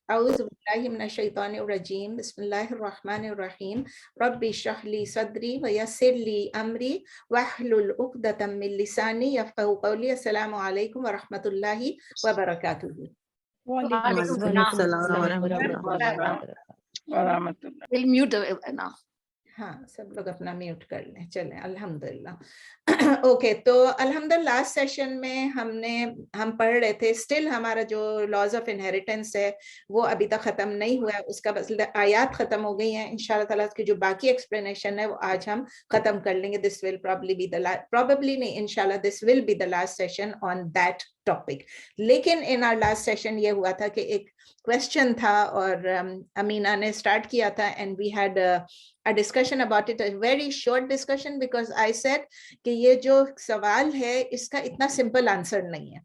اعوذ باللہ من الشیطان الرجیم بسم اللہ الرحمن الرحیم رب اشرح لی صدری ویسر لی امری واحلل عقدۃ من لسانی یفقہوا قولی. السلام علیکم ورحمۃ اللہ وبرکاتہ. وعلیکم السلام ورحمۃ اللہ وبرکاتہ. میوٹ نا. ہاں سب لوگ اپنا میوٹ کر لیں. چلیں الحمدللہ. اوکے تو الحمدللہ لاسٹ سیشن میں ہم پڑھ رہے تھے. اسٹل ہمارا جو لاز آف انہیریٹنس ہے وہ ابھی تک ختم نہیں ہوا ہے. اس کا آیات ختم ہو گئی ہیں. انشاءاللہ تعالیٰ اس کی جو باقی ایکسپلینیشن ہے وہ آج ہم ختم کر لیں گے. دس ول probably نہیں, انشاءاللہ this will be the last session on that topic. لیکن ان آر لاسٹ سیشن یہ ہوا تھا کہ ایک کوشچن تھا اور امینہ نے اسٹارٹ کیا تھا and we had a discussion about it, a very short discussion, because I said کہ یہ جو سوال ہے اس کا اتنا سمپل آنسر نہیں ہے.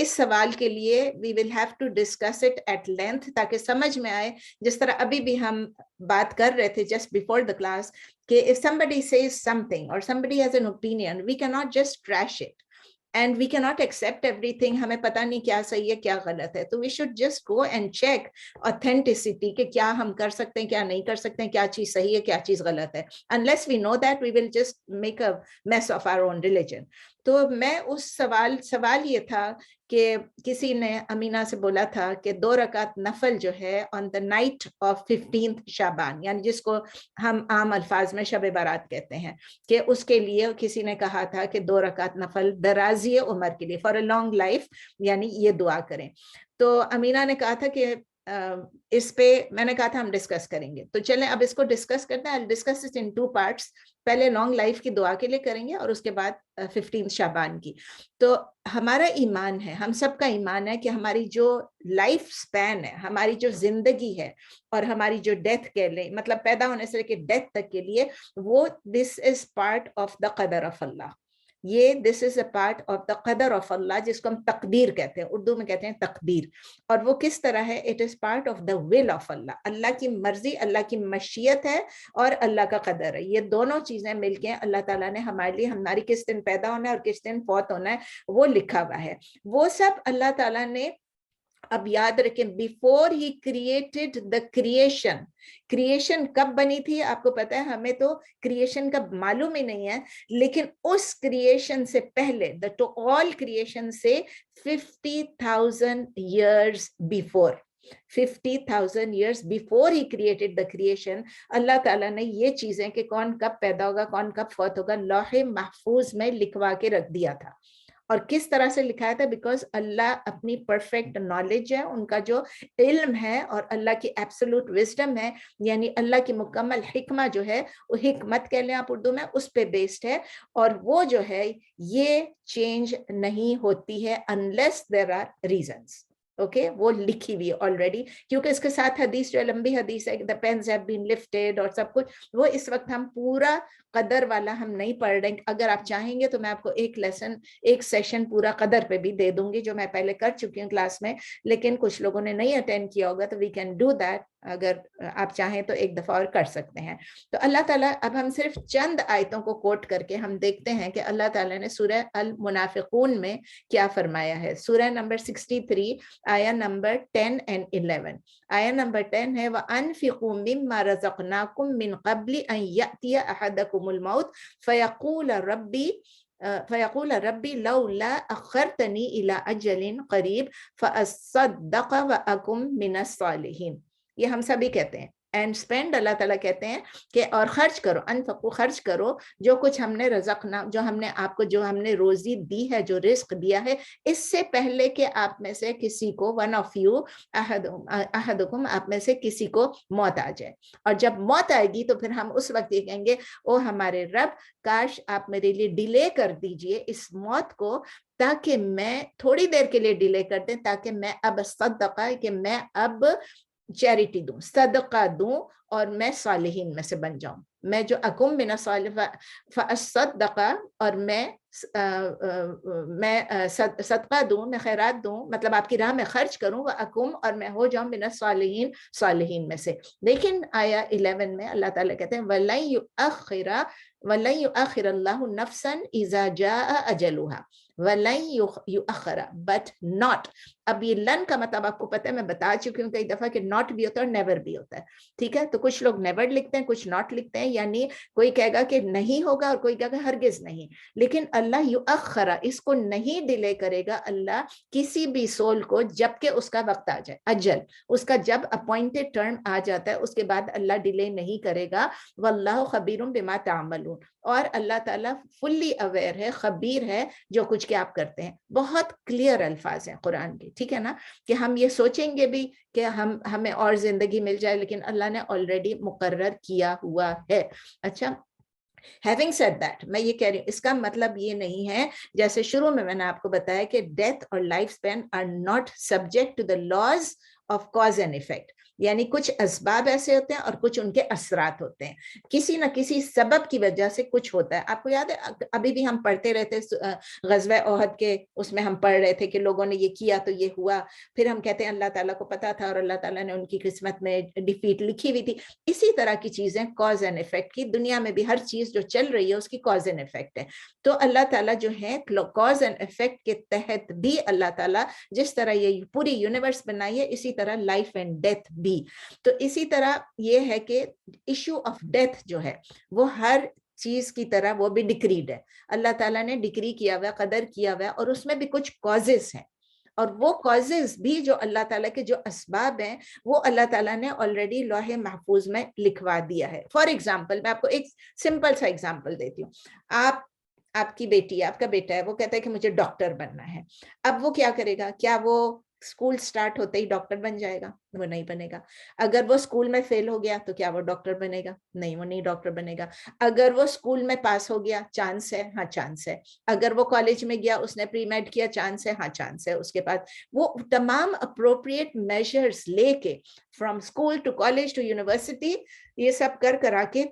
اس سوال کے لیے we will have to discuss it at length تاکہ سمجھ میں آئے. جس طرح ابھی بھی ہم بات کر رہے تھے just before the class کہ if somebody says something or somebody has an opinion, we cannot just trash it. And we cannot accept everything. ہمیں پتہ نہیں کیا صحیح ہے کیا غلط ہے. تو we should just go and check authenticity کہ کیا ہم کر سکتے ہیں کیا نہیں کر سکتے ہیں, کیا چیز صحیح ہے کیا چیز غلط ہے. Unless we know that, we will just make a mess of our own religion. تو میں اس سوال یہ تھا کہ کسی نے امینہ سے بولا تھا کہ 2 رکعت نفل جو ہے on the night of 15th شعبان, یعنی جس کو ہم عام الفاظ میں شب برات کہتے ہیں, کہ اس کے لیے کسی نے کہا تھا کہ 2 رکعت نفل درازی عمر کے لیے for a long life, یعنی یہ دعا کریں. تو امینہ نے کہا تھا کہ اس پہ میں نے کہا تھا ہم ڈسکس کریں گے. تو چلیں اب اس کو ڈسکس کرتے ہیں. I'll discuss it in 2 parts. پہلے لانگ لائف کی دعا کے لیے کریں گے اور اس کے بعد 15 شعبان کی. تو ہمارا ایمان ہے, ہم سب کا ایمان ہے کہ ہماری جو لائف سپین ہے, ہماری جو زندگی ہے اور ہماری جو ڈیتھ کے لیے, مطلب پیدا ہونے سے لے کے ڈیتھ تک کے لیے, وہ دس از پارٹ آف دا قدر آف اللہ. یہ دس از اے پارٹ آف دا قدر آف اللہ, جس کو ہم تقدیر کہتے ہیں, اردو میں کہتے ہیں تقدیر. اور وہ کس طرح ہے؟ It is part of the will of Allah. Allah کی مرضی, اللہ کی مشیت ہے اور اللہ کا قدر ہے. یہ دونوں چیزیں مل کے اللہ تعالیٰ نے ہمارے لیے, ہماری کس دن پیدا ہونا ہے اور کس دن فوت ہونا ہے, وہ لکھا ہوا ہے. وہ سب اللہ تعالیٰ نے, اب یاد رکھیں, before he created the creation. Creation کب بنی تھی آپ کو پتا ہے؟ ہمیں تو کریشن کا معلوم ہی نہیں ہے, لیکن اس کریشن سے پہلے, دا ٹو آل کریشن سے 50,000 years before, 50,000 years before he created the creation, اللہ تعالیٰ نے یہ چیزیں کہ کون کب پیدا ہوگا کون کب فوت ہوگا لوح محفوظ میں لکھوا کے رکھ دیا تھا. اور کس طرح سے لکھایا تھا؟ بیکاز اللہ اپنی پرفیکٹ نالج ہے, ان کا جو علم ہے اور اللہ کی ایبسولوٹ وزڈم ہے, یعنی اللہ کی مکمل حکمہ جو ہے, وہ حکمت کہہ لیں آپ اردو میں, اس پہ بیسڈ ہے. اور وہ جو ہے یہ چینج نہیں ہوتی ہے unless there are reasons. Okay, وہ لکھی ہوئی آلریڈی, کیونکہ اس کے ساتھ حدیث جو لمبی حدیث ہے, the pens have been lifted اور سب کچھ, وہ اس وقت ہم پورا قدر والا ہم نہیں پڑھ رہے. اگر آپ چاہیں گے تو میں آپ کو ایک سیشن پورا قدر پہ بھی دے دوں گی, جو میں پہلے کر چکی ہوں کلاس میں, لیکن کچھ لوگوں نے نہیں اٹینڈ کیا ہوگا, تو وی کین ڈو دیٹ. اگر آپ چاہیں تو ایک دفعہ اور کر سکتے ہیں. تو اللہ تعالیٰ, اب ہم صرف چند آیتوں کو کوٹ کر کے ہم دیکھتے ہیں کہ اللہ تعالیٰ نے سورہ المنافقون میں کیا فرمایا ہے. سورہ نمبر 63 آیا نمبر 10 and 11. آیا نمبر 10 ہے وَأَنفِقُوا مِمَّا رَزَقْنَاكُم مِّن قَبْلِ أَن يَأْتِيَ أَحَدَكُمُ الْمَوْتُ فَيَقُولَ رَبِّي لَوْلَا أَخَّرْتَنِي إِلَىٰ أَجَلٍ قَرِيبٍ فَأَصَّدَّقَ وَأَكُن مِّنَ الصَّالِحِينَ. یہ ہم سبھی کہتے ہیں. اینڈ اسپینڈ, اللہ تعالیٰ کہتے ہیں کہ اور خرچ کرو, انفقو خرچ کرو, جو کچھ ہم نے رزقنا, جو ہم نے آپ کو, جو ہم نے روزی دی ہے, جو رزق دیا ہے, اس سے پہلے کہ آپ میں سے کسی کو, ون آف یو احدکم, آپ میں سے کسی کو موت آ جائے. اور جب موت آئے گی تو پھر ہم اس وقت یہ کہیں گے, او ہمارے رب, کاش آپ میرے لیے ڈیلے کر دیجئے اس موت کو, تاکہ میں تھوڑی دیر کے لیے ڈیلے کر دیں, تاکہ میں اب صدقہ, کہ میں اب چیریٹی دوں, صدقہ دوں, اور میں صالحین میں سے بن جاؤں. میں جو اکم من الصالح فاصدقہ, اور میں صدقہ دوں, میں خیرات دوں, مطلب آپ کی راہ میں خرچ کروں, اکم, اور میں ہو جاؤں من الصالحین, صالحین میں سے. لیکن آیا 11 میں اللہ تعالیٰ کہتے ہیں وَلَن يُؤَخِّرَ اللَّهُ نَفْسًا إِذَا جَاءَ أَجَلُهَا وَلَن يُؤَخِّرَ, but not, اب یہ لن کا مطلب آپ کو پتہ ہے، میں بتا چکی ہوں کئی دفعہ کہ ناٹ بھی ہوتا ہے اور نیور بھی ہوتا ہے. ٹھیک ہے، تو کچھ لوگ نیور لکھتے ہیں، کچھ ناٹ لکھتے ہیں، یعنی کوئی کہے گا کہ نہیں ہوگا اور کوئی کہے گا ہرگز نہیں. لیکن اللہ یؤخر، اس کو نہیں ڈیلے کرے گا اللہ کسی بھی سول کو جب کہ اس کا وقت آ جائے. اجل اس کا جب اپوائنٹڈ ٹرم آ جاتا ہے اس کے بعد اللہ ڈیلے نہیں کرے گا. واللہ خبیر بما تعملون، اور اللہ تعالیٰ فلی اویئر ہے، خبیر ہے جو کچھ کہ آپ کرتے ہیں. بہت کلیئر الفاظ ہیں قرآن کے. ٹھیک ہے نا، کہ ہم یہ سوچیں گے بھی کہ ہمیں اور زندگی مل جائے، لیکن اللہ نے آلریڈی مقرر کیا ہوا ہے. اچھا، Having said that, میں یہ کہہ رہی ہوں، اس کا مطلب یہ نہیں ہے جیسے شروع میں نے آپ کو بتایا کہ ڈیتھ اور life span are not subject to the laws of cause and effect. یعنی کچھ اسباب ایسے ہوتے ہیں اور کچھ ان کے اثرات ہوتے ہیں، کسی نہ کسی سبب کی وجہ سے کچھ ہوتا ہے. آپ کو یاد ہے ابھی بھی ہم پڑھتے رہتے غزوہ احد کے، اس میں ہم پڑھ رہے تھے کہ لوگوں نے یہ کیا تو یہ ہوا، پھر ہم کہتے ہیں اللہ تعالیٰ کو پتا تھا اور اللہ تعالیٰ نے ان کی قسمت میں ڈیفیٹ لکھی ہوئی تھی. اسی طرح کی چیزیں کاز اینڈ افیکٹ کی، دنیا میں بھی ہر چیز جو چل رہی ہے اس کی کاز اینڈ افیکٹ ہے. تو اللہ تعالیٰ جو ہے کاز اینڈ افیکٹ کے تحت بھی اللہ تعالیٰ جس طرح یہ پوری یونیورس بنائی ہے اسی طرح لائف اینڈ ڈیتھ بھی. تو اسی طرح یہ ہے کہ ایشو آف ڈیتھ جو ہے وہ ہر چیز کی طرح وہ بھی ڈکریڈ ہے. اللہ تعالیٰ نے ڈکری کیا ہوا ہے، قدر کیا ہوا ہے، اور اس میں بھی کچھ کازز ہیں، اور وہ کازز بھی جو اللہ تعالیٰ کے جو اسباب ہیں وہ اللہ تعالیٰ نے آلریڈی لوح محفوظ میں لکھوا دیا ہے. فار ایگزامپل میں آپ کو ایک سمپل سا ایگزامپل دیتی ہوں. آپ کی بیٹی ہے، آپ کا بیٹا ہے، وہ کہتا ہے کہ مجھے ڈاکٹر بننا ہے. اب وہ کیا کرے گا؟ کیا وہ اسکول سٹارٹ ہوتے ہی ڈاکٹر بن جائے گا؟ وہ نہیں بنے گا. اگر وہ اسکول میں فیل ہو گیا تو کیا وہ ڈاکٹر بنے گا؟ نہیں، وہ نہیں ڈاکٹر بنے گا. اگر وہ اسکول میں پاس ہو گیا، چانس ہے؟ ہاں چانس ہے. اگر وہ کالج میں گیا، اس نے پری میڈ کیا، چانس ہے؟ ہاں چانس ہے. اس کے بعد وہ تمام اپروپریٹ میجرز لے کے from school to college to university یہ سب کرا کے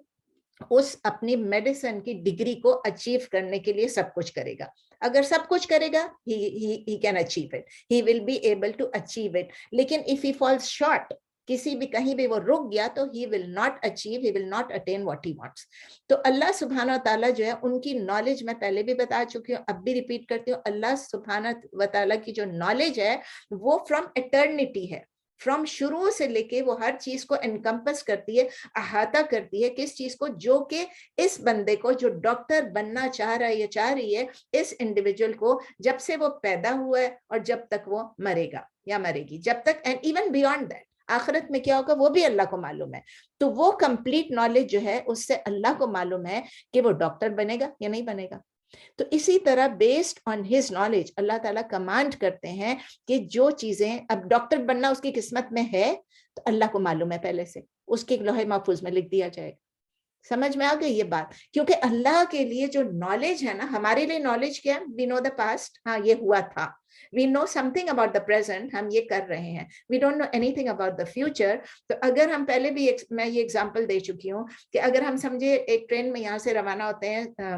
اس اپنی میڈیسن کی ڈگری کو اچیو کرنے کے لیے سب کچھ کرے گا. اگر سب کچھ کرے گا he can achieve it, he will be able to achieve it. لیکن if he falls short, کسی بھی کہیں بھی وہ رک گیا تو he will not achieve, he will not attain what he wants. تو اللہ سبحانہ وتعالیٰ جو ہے ان کی نالج میں پہلے بھی بتا چکی ہوں، اب بھی ریپیٹ کرتی ہوں. اللہ سبحانہ وتعالیٰ کی جو نالج ہے وہ فرام ایٹرنیٹی ہے، فرام شروع سے لے کے وہ ہر چیز کو انکمپس کرتی ہے، احاطہ کرتی ہے. کس چیز کو؟ جو کہ اس بندے کو جو ڈاکٹر بننا چاہ رہا ہے یا چاہ رہی ہے، اس انڈیویجول کو جب سے وہ پیدا ہوا ہے اور جب تک وہ مرے گا یا مرے گی، جب تک، اینڈ ایون بیونڈ دیٹ آخرت میں کیا ہوگا وہ بھی اللہ کو معلوم ہے. تو وہ کمپلیٹ نالج جو ہے اس سے اللہ کو معلوم ہے کہ وہ ڈاکٹر بنے گا یا نہیں بنے گا. تو اسی طرح بیسڈ آن ہز نالج اللہ تعالیٰ کمانڈ کرتے ہیں کہ جو چیزیں، اب ڈاکٹر بننا اس کی قسمت میں ہے تو اللہ کو معلوم ہے پہلے سے، اس کے لوح محفوظ میں لکھ دیا جائے گا. سمجھ میں آ گئی یہ بات؟ کیونکہ اللہ کے لیے جو نالج ہے نا، ہمارے لیے نالج کیا ہے؟ وی نو دا پاسٹ، ہاں یہ ہوا تھا. We know something about the present, ہم یہ کر رہے ہیں. We don't know anything about the future. تو اگر ہم پہلے بھی میں یہ ایگزامپل دے چکی ہوں کہ اگر ہم سمجھے ایک ٹرین میں یہاں سے روانہ ہوتے ہیں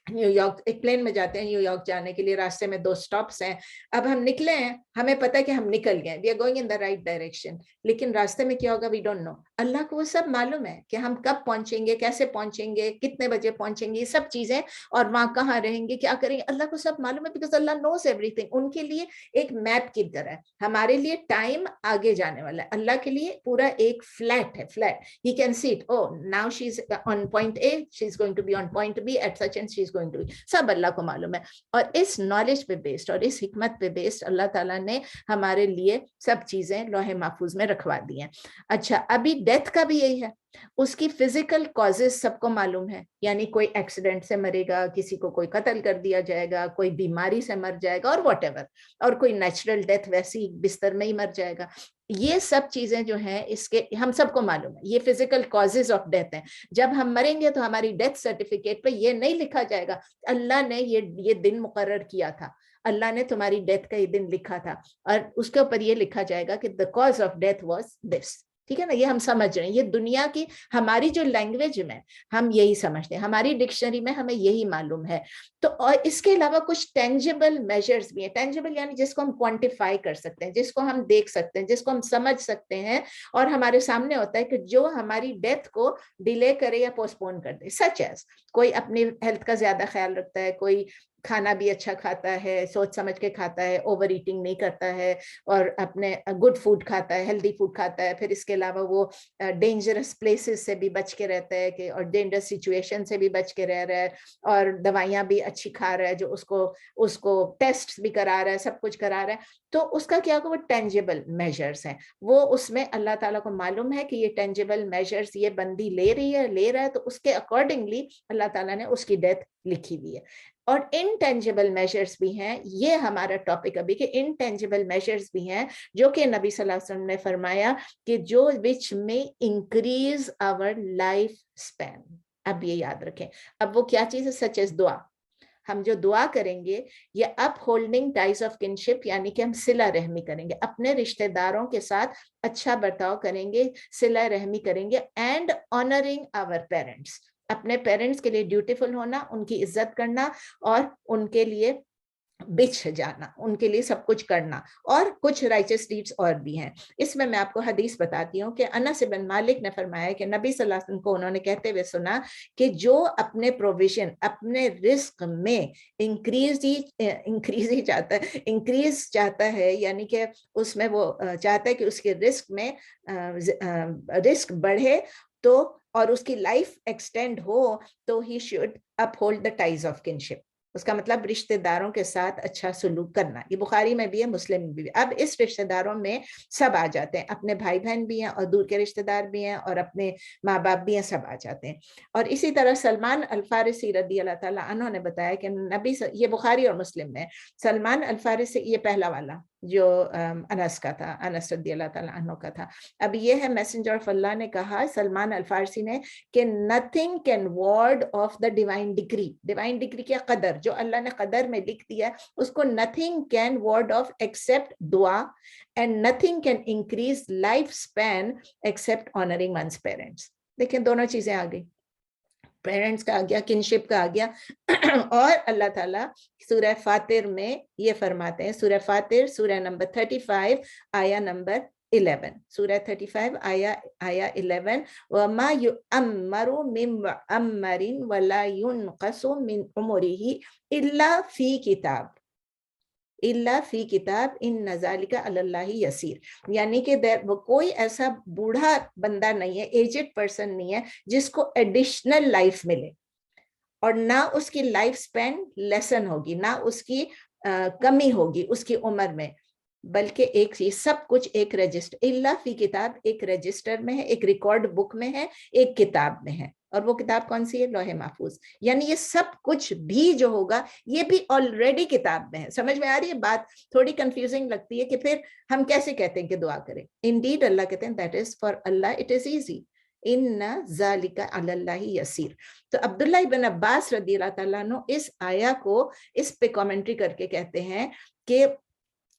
نیو یارک، ایک پلین میں جاتے ہیں نیو یارک جانے کے لیے، راستے میں 2 سٹاپس ہیں. اب ہم نکلے ہیں، ہمیں پتہ ہے کہ ہم نکل گئے، we are going in the right direction, لیکن راستے میں کیا ہوگا وی ڈونٹ نو. اللہ کو وہ سب معلوم ہے کہ ہم کب پہنچیں گے، کیسے پہنچیں گے، کتنے بجے پہنچیں گے، یہ سب چیزیں، اور وہاں کہاں رہیں گے، کیا کریں گے، اللہ کو سب معلوم ہے. Because Allah knows everything. ان کے لیے ایک میپ کی طرح ہے، ہمارے لیے ٹائم آگے جانے والا ہے. اللہ کے لیے پورا ایک فلیٹ ہے، flat. He can see it, O now she is on point A, she is going to be on point B at such and she is going to be. سب اللہ کو معلوم ہے. اور اس نالج پہ بیسڈ اور اس حکمت پہ بیسڈ اللہ تعالیٰ نے ہمارے لیے سب چیزیں لوح محفوظ میں رکھوا دی ہیں. اچھا، ابھی ڈیتھ کا بھی یہی ہے. اس کی فزیکل کازز سب کو معلوم ہے، یعنی کوئی ایکسیڈنٹ سے مرے گا، کسی کو کوئی قتل کر دیا جائے گا، کوئی بیماری سے مر جائے گا، اور واٹ ایور، اور کوئی نیچرل ڈیتھ ویسی بستر میں ہی مر جائے گا. یہ سب چیزیں جو ہیں اس کے ہم سب کو معلوم ہے، یہ فزیکل کازز آف ڈیتھ ہیں. جب ہم مریں گے تو ہماری ڈیتھ سرٹیفکیٹ پہ یہ نہیں لکھا جائے گا اللہ نے یہ دن مقرر کیا تھا، اللہ نے تمہاری ڈیتھ کا یہ دن لکھا تھا، اور اس کے اوپر یہ لکھا جائے گا کہ the cause of death was this. ٹھیک ہے نا؟ یہ ہم سمجھ رہے ہیں، یہ دنیا کی ہماری جو لینگویج میں ہم یہی سمجھتے ہیں، ہماری ڈکشنری میں ہمیں یہی معلوم ہے. تو اور اس کے علاوہ کچھ ٹینجیبل میجرز بھی ہیں. ٹینجیبل یعنی جس کو ہم کوانٹیفائی کر سکتے ہیں، جس کو ہم دیکھ سکتے ہیں، جس کو ہم سمجھ سکتے ہیں، اور ہمارے سامنے ہوتا ہے کہ جو ہماری ڈیتھ کو ڈیلے کرے یا پوسٹ پون کر دے. سچ ایز کوئی اپنی ہیلتھ کا زیادہ خیال رکھتا ہے، کوئی کھانا بھی اچھا کھاتا ہے, سوچ سمجھ کے کھاتا ہے, اوور ایٹنگ نہیں کرتا ہے, اور اپنے گڈ فوڈ کھاتا ہے, ہیلدی فوڈ کھاتا ہے. پھر اس کے علاوہ وہ ڈینجرس پلیسز سے بھی بچ کے رہتا ہے کہ, اور ڈینجرس سچویشن سے بھی بچ کے رہ رہا ہے, اور دوائیاں بھی اچھی کھا رہا ہے, جو اس کو ٹیسٹ بھی کرا رہا ہے, سب کچھ کرا رہا ہے. تو اس کا کیا وہ ٹینجیبل میجرز ہیں, وہ اس میں اللہ تعالیٰ کو معلوم ہے کہ یہ ٹینجیبل میجرز یہ بندی لے رہا ہے, تو اس کے اکارڈنگلی اللہ تعالیٰ نے اس کی ڈیتھ لکھی ہوئی ہے. اور انٹینجیبل میجرز بھی ہیں, یہ ہمارا ٹاپک ابھی, کہ انٹینجیبل میجرز بھی ہیں جو کہ نبی صلی اللہ علیہ وسلم نے فرمایا کہ جو which may increase our life span. اب یہ یاد رکھیں, اب وہ کیا چیز ہے, سچ از دعا. ہم جو دعا کریں گے یہ اپ ہولڈنگ ٹائز آف کنشپ, یعنی کہ ہم صلہ رحمی کریں گے, اپنے رشتہ داروں کے ساتھ اچھا برتاؤ کریں گے, صلہ رحمی کریں گے, اینڈ آنرنگ آور پیرنٹس, اپنے پیرنٹس کے لیے ڈیوٹیفل ہونا, ان کی عزت کرنا, اور ان کے لیے بچھ جانا, ان کے لیے سب کچھ کرنا. اور کچھ رائچس ڈیڈز اور بھی ہیں. اس میں آپ کو حدیث بتاتی ہوں کہ انس بن مالک نے فرمایا کہ نبی صلی اللہ علیہ وسلم کو انہوں نے کہتے ہوئے سنا کہ جو اپنے پروویژن, اپنے رزق میں انکریز چاہتا ہے, یعنی کہ اس میں وہ چاہتا ہے کہ اس کے رزق میں رزق بڑھے تو, اور اس کی لائف ایکسٹینڈ ہو, تو he should uphold the ties of kinship. اس کا مطلب رشتہ داروں کے ساتھ اچھا سلوک کرنا. یہ بخاری میں بھی ہے, مسلم میں بھی ہے. اب اس رشتہ داروں میں سب آ جاتے ہیں, اپنے بھائی بہن بھی ہیں, اور دور کے رشتہ دار بھی ہیں, اور اپنے ماں باپ بھی ہیں, سب آ جاتے ہیں. اور اسی طرح سلمان الفارسی رضی اللہ تعالیٰ عنہ نے بتایا کہ نبی, یہ بخاری اور مسلم میں, سلمان الفارسی, یہ پہلا والا جو انس کا تھا, انس رضی اللہ تعالیٰ عنہ کا تھا. اب یہ ہے میسنجر آف اللہ نے کہا, سلمان الفارسی نے, کہ nothing can ward of the divine decree. Divine degree کیا, قدر, جو اللہ نے قدر میں لکھ دیا اس کو nothing can ward off except دعا, and nothing can increase life span except honoring one's parents. دیکھیں دونوں چیزیں آ گئی, پیرنٹس کا آ گیا, کنشپ کا آ گیا, اور اللہ تعالیٰ سورہ فاطر میں یہ فرماتے ہیں, سورہ فاطر سورہ نمبر 35 آیا نمبر 11, سورہ 35 آیا 11, وَمَا يُؤَمَّرُ مِنْ مُعَمَّرٍ وَلَا يُنْقَصُ مِنْ عُمُرِهِ إِلَّا فِي كِتَابٍ اللہ فی کتاب ان ذالک علی اللہ یسیر. یعنی کہ وہ کوئی ایسا بوڑھا بندہ نہیں ہے, ایجڈ پرسن نہیں ہے جس کو ایڈیشنل لائف ملے, اور نہ اس کی لائف سپین لیسن ہوگی, نہ اس کی کمی ہوگی اس کی عمر میں, بلکہ ایک چیز, سب کچھ ایک رجسٹر, اللہ فی کتاب ایک رجسٹر میں ہے, ایک ریکارڈ بک میں ہے, ایک کتاب میں ہے. اور وہ کتاب کون سی ہے؟ لوح محفوظ. یعنی یہ سب کچھ بھی جو ہوگا یہ بھی آلریڈی کتاب میں ہے. سمجھ میں آ رہی ہے بات؟ تھوڑی کنفیوزنگ لگتی ہے کہ پھر ہم کیسے کہتے ہیں کہ دعا کریں. انڈیڈ اللہ کہتے ہیں that is for Allah it is easy, ان ذالک علی اللہ یسیر. تو عبداللہ ابن عباس رضی اللہ تعالیٰ عنہ اس آیا کو اس پہ کامنٹری کر کے کہتے ہیں کہ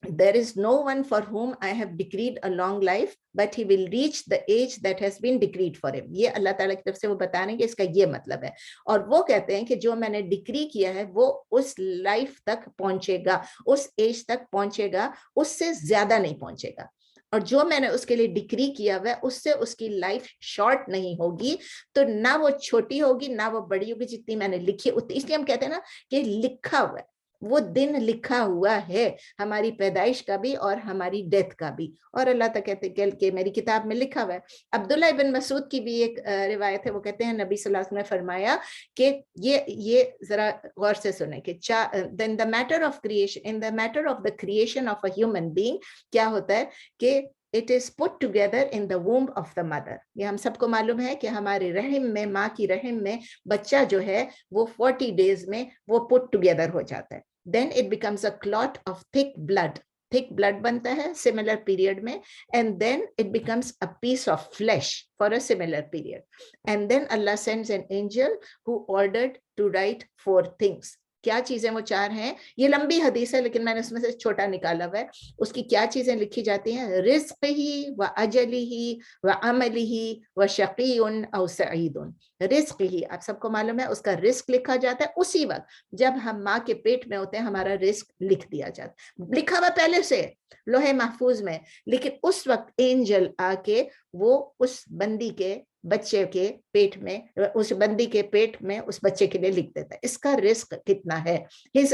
there is no one for whom I have decreed a long life, but he will reach the age that has been decreed for him. یہ اللہ تعالیٰ کی طرف سے وہ بتا رہے ہیں کہ اس کا یہ مطلب ہے. اور وہ کہتے ہیں کہ جو میں نے ڈکری کیا ہے وہ اس لائف تک پہنچے گا, اس ایج تک پہنچے گا, اس سے زیادہ نہیں پہنچے گا. اور جو میں نے اس کے لیے ڈکری کیا ہوا ہے اس سے اس کی لائف شارٹ نہیں ہوگی, تو نہ وہ چھوٹی ہوگی نہ وہ بڑی ہوگی, جتنی میں نے لکھی اتنی. اس لیے ہم کہتے ہیں نا کہ لکھا ہوا ہے, وہ دن لکھا ہوا ہے ہماری پیدائش کا بھی اور ہماری ڈیتھ کا بھی, اور اللہ تعالیٰ کہتے ہیں کہ میری کتاب میں لکھا ہوا ہے. عبداللہ ابن مسعود کی بھی ایک روایت ہے, وہ کہتے ہیں نبی صلی اللہ علیہ وسلم نے فرمایا کہ یہ ذرا غور سے سنیں کہ in the matter of the creation of a human being کیا ہوتا ہے کہ it is put together in the womb of the mother. یہ ہم سب کو معلوم ہے کہ ہمارے رحم میں, ماں کی رحم میں بچہ جو ہے وہ 40 days میں وہ put together ہو جاتا ہے. Then it becomes a clot of thick blood بنتا ہے similar period میں, and then it becomes a piece of flesh for a similar period, and then Allah sends an angel who ordered to write 4 things. کیا چیزیں وہ 4 ہیں؟ یہ لمبی حدیث ہے لیکن میں نے اس میں سے چھوٹا نکالا ہوا ہے. اس کی کیا چیزیں لکھی جاتی ہیں؟ رزق ہی و اجلی ہی و عمل ہی و شقی او سعید. رزق ہی آپ سب کو معلوم ہے, اس کا رزق لکھا جاتا ہے اسی وقت جب ہم ماں کے پیٹ میں ہوتے ہیں, ہمارا رزق لکھ دیا جاتا ہے, لکھا ہوا پہلے سے لوح محفوظ میں, لیکن اس وقت اینجل آ کے وہ اس بندی کے बच्चे के पेट में, उस बंदी के पेट में उस बच्चे के लिए लिख देता है। इसका रिस्क कितना है, हिज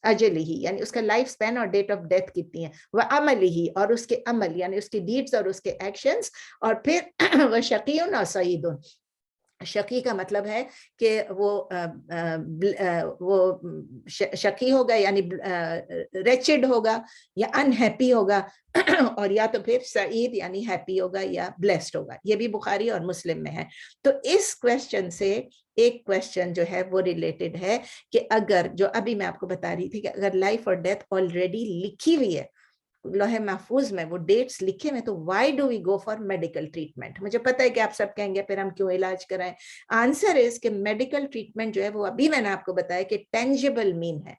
अजल ही यानी उसका लाइफ स्पैन और डेट ऑफ डेथ कितनी है, वह अमल ही और उसके अमल यानी उसकी डीड्स और उसके एक्शंस, और फिर वह शकीउन और सईदुन, शकी का मतलब है कि वो शकी होगा यानी रेचिड होगा या अनहैप्पी होगा, और या तो फिर सईद यानी हैप्पी होगा या ब्लेस्ड होगा। ये भी बुखारी और मुस्लिम में है। तो इस क्वेश्चन से एक क्वेश्चन जो है वो रिलेटेड है कि अगर, जो अभी मैं आपको बता रही थी कि अगर लाइफ और डेथ ऑलरेडी लिखी हुई है लोहे महफूज में, वो डेट्स लिखे में, तो why do we go for medical treatment? मुझे पता है कि आप सब कहेंगे फिर हम क्यों इलाज कराएं। आंसर इज कि मेडिकल ट्रीटमेंट जो है वो अभी मैंने आपको बताया कि टेंजिबल मीन है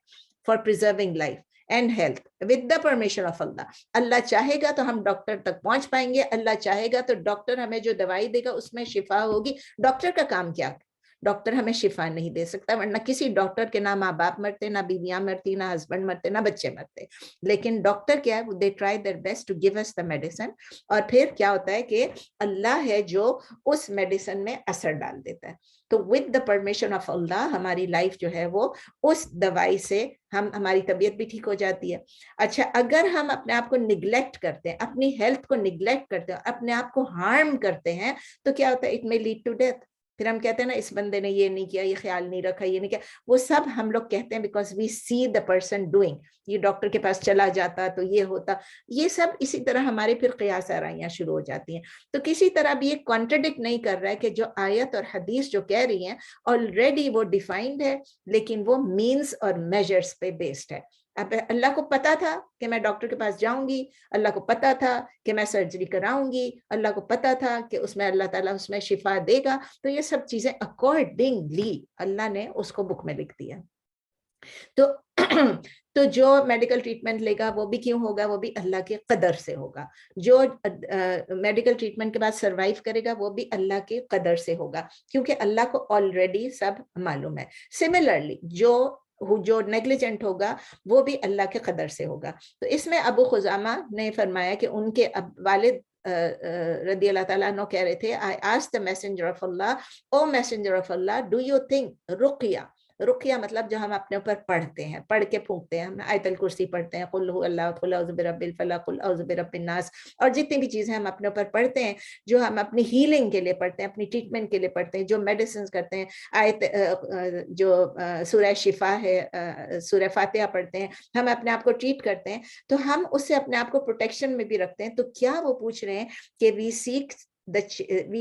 for preserving life and health with the permission of Allah. Allah चाहेगा तो हम डॉक्टर तक पहुंच पाएंगे, अल्लाह चाहेगा तो डॉक्टर हमें जो दवाई देगा उसमें शिफा होगी। डॉक्टर का काम क्या? डॉक्टर हमें शिफा नहीं दे सकता, वरना किसी डॉक्टर के ना माँ बाप मरते, ना बीवियां मरती, ना हस्बैंड मरते, ना बच्चे मरते। लेकिन डॉक्टर क्या है, they try their best to give us the medicine, और फिर क्या होता है कि अल्लाह है जो उस मेडिसिन में असर डाल देता है। तो विद द परमिशन ऑफ अल्लाह हमारी लाइफ जो है वो उस दवाई से हमारी तबीयत भी ठीक हो जाती है। अच्छा, अगर हम अपने आप को निग्लेक्ट करते हैं, अपनी हेल्थ को निग्लेक्ट करते हैं, अपने आप को हार्म करते हैं, तो क्या होता है, it may lead to death. फिर हम कहते हैं ना, इस बंदे ने ये नहीं किया, ये ख्याल नहीं रखा, ये नहीं किया, वो सब हम लोग कहते हैं because we see the person doing, ये डॉक्टर के पास चला जाता तो ये होता, ये सब इसी तरह हमारे फिर क़ियास आराइयां शुरू हो जाती हैं। तो किसी तरह भी ये कॉन्ट्रडिक्ट नहीं कर रहा है कि जो आयत और हदीस जो कह रही हैं ऑलरेडी वो डिफाइंड है, लेकिन वो मीन्स और मेजर्स पे बेस्ड है। अब अल्लाह को पता था कि मैं डॉक्टर के पास जाऊंगी, अल्लाह को पता था कि मैं सर्जरी कराऊंगी, अल्लाह को पता था कि उसमें अल्लाह ताला उसमें शिफा देगा, तो ये सब चीजें अकॉर्डिंगली अल्लाह ने उसको बुक में लिख दिया। तो जो मेडिकल ट्रीटमेंट लेगा वो भी क्यों होगा, वो भी अल्लाह के कदर से होगा। जो मेडिकल ट्रीटमेंट के बाद सरवाइव करेगा वो भी अल्लाह के कदर से होगा, क्योंकि अल्लाह को ऑलरेडी सब मालूम है। सिमिलरली जो नेग्लिजेंट होगा वो भी अल्लाह के कदर से होगा। तो इसमें अबू खुजामा ने फरमाया कि उनके वालिद रदी अल्लाह ताला अन्हु कह रहे थे, I asked the messenger of Allah, O messenger of Allah, do you think रुकिया, रुकिया मतलब जो हम अपने ऊपर पढ़ते हैं, पढ़ के फूंकते हैं, हम आयतल कुर्सी पढ़ते हैं, कुल हु अल्लाह, कुल औज़ु बिरब्बिल फलक, कुल औज़ु बिरब्बिन नास, और जितनी भी चीजें हम अपने ऊपर पढ़ते हैं, जो हम अपनी हीलिंग के लिए पढ़ते हैं, अपनी ट्रीटमेंट के लिए पढ़ते हैं, जो मेडिसिन करते हैं, आयत जो सूरह शिफा है, सूरह फातिहा पढ़ते हैं, हम अपने आप को ट्रीट करते हैं, तो हम उससे अपने आप को प्रोटेक्शन में भी रखते हैं। तो क्या वो पूछ रहे हैं कि we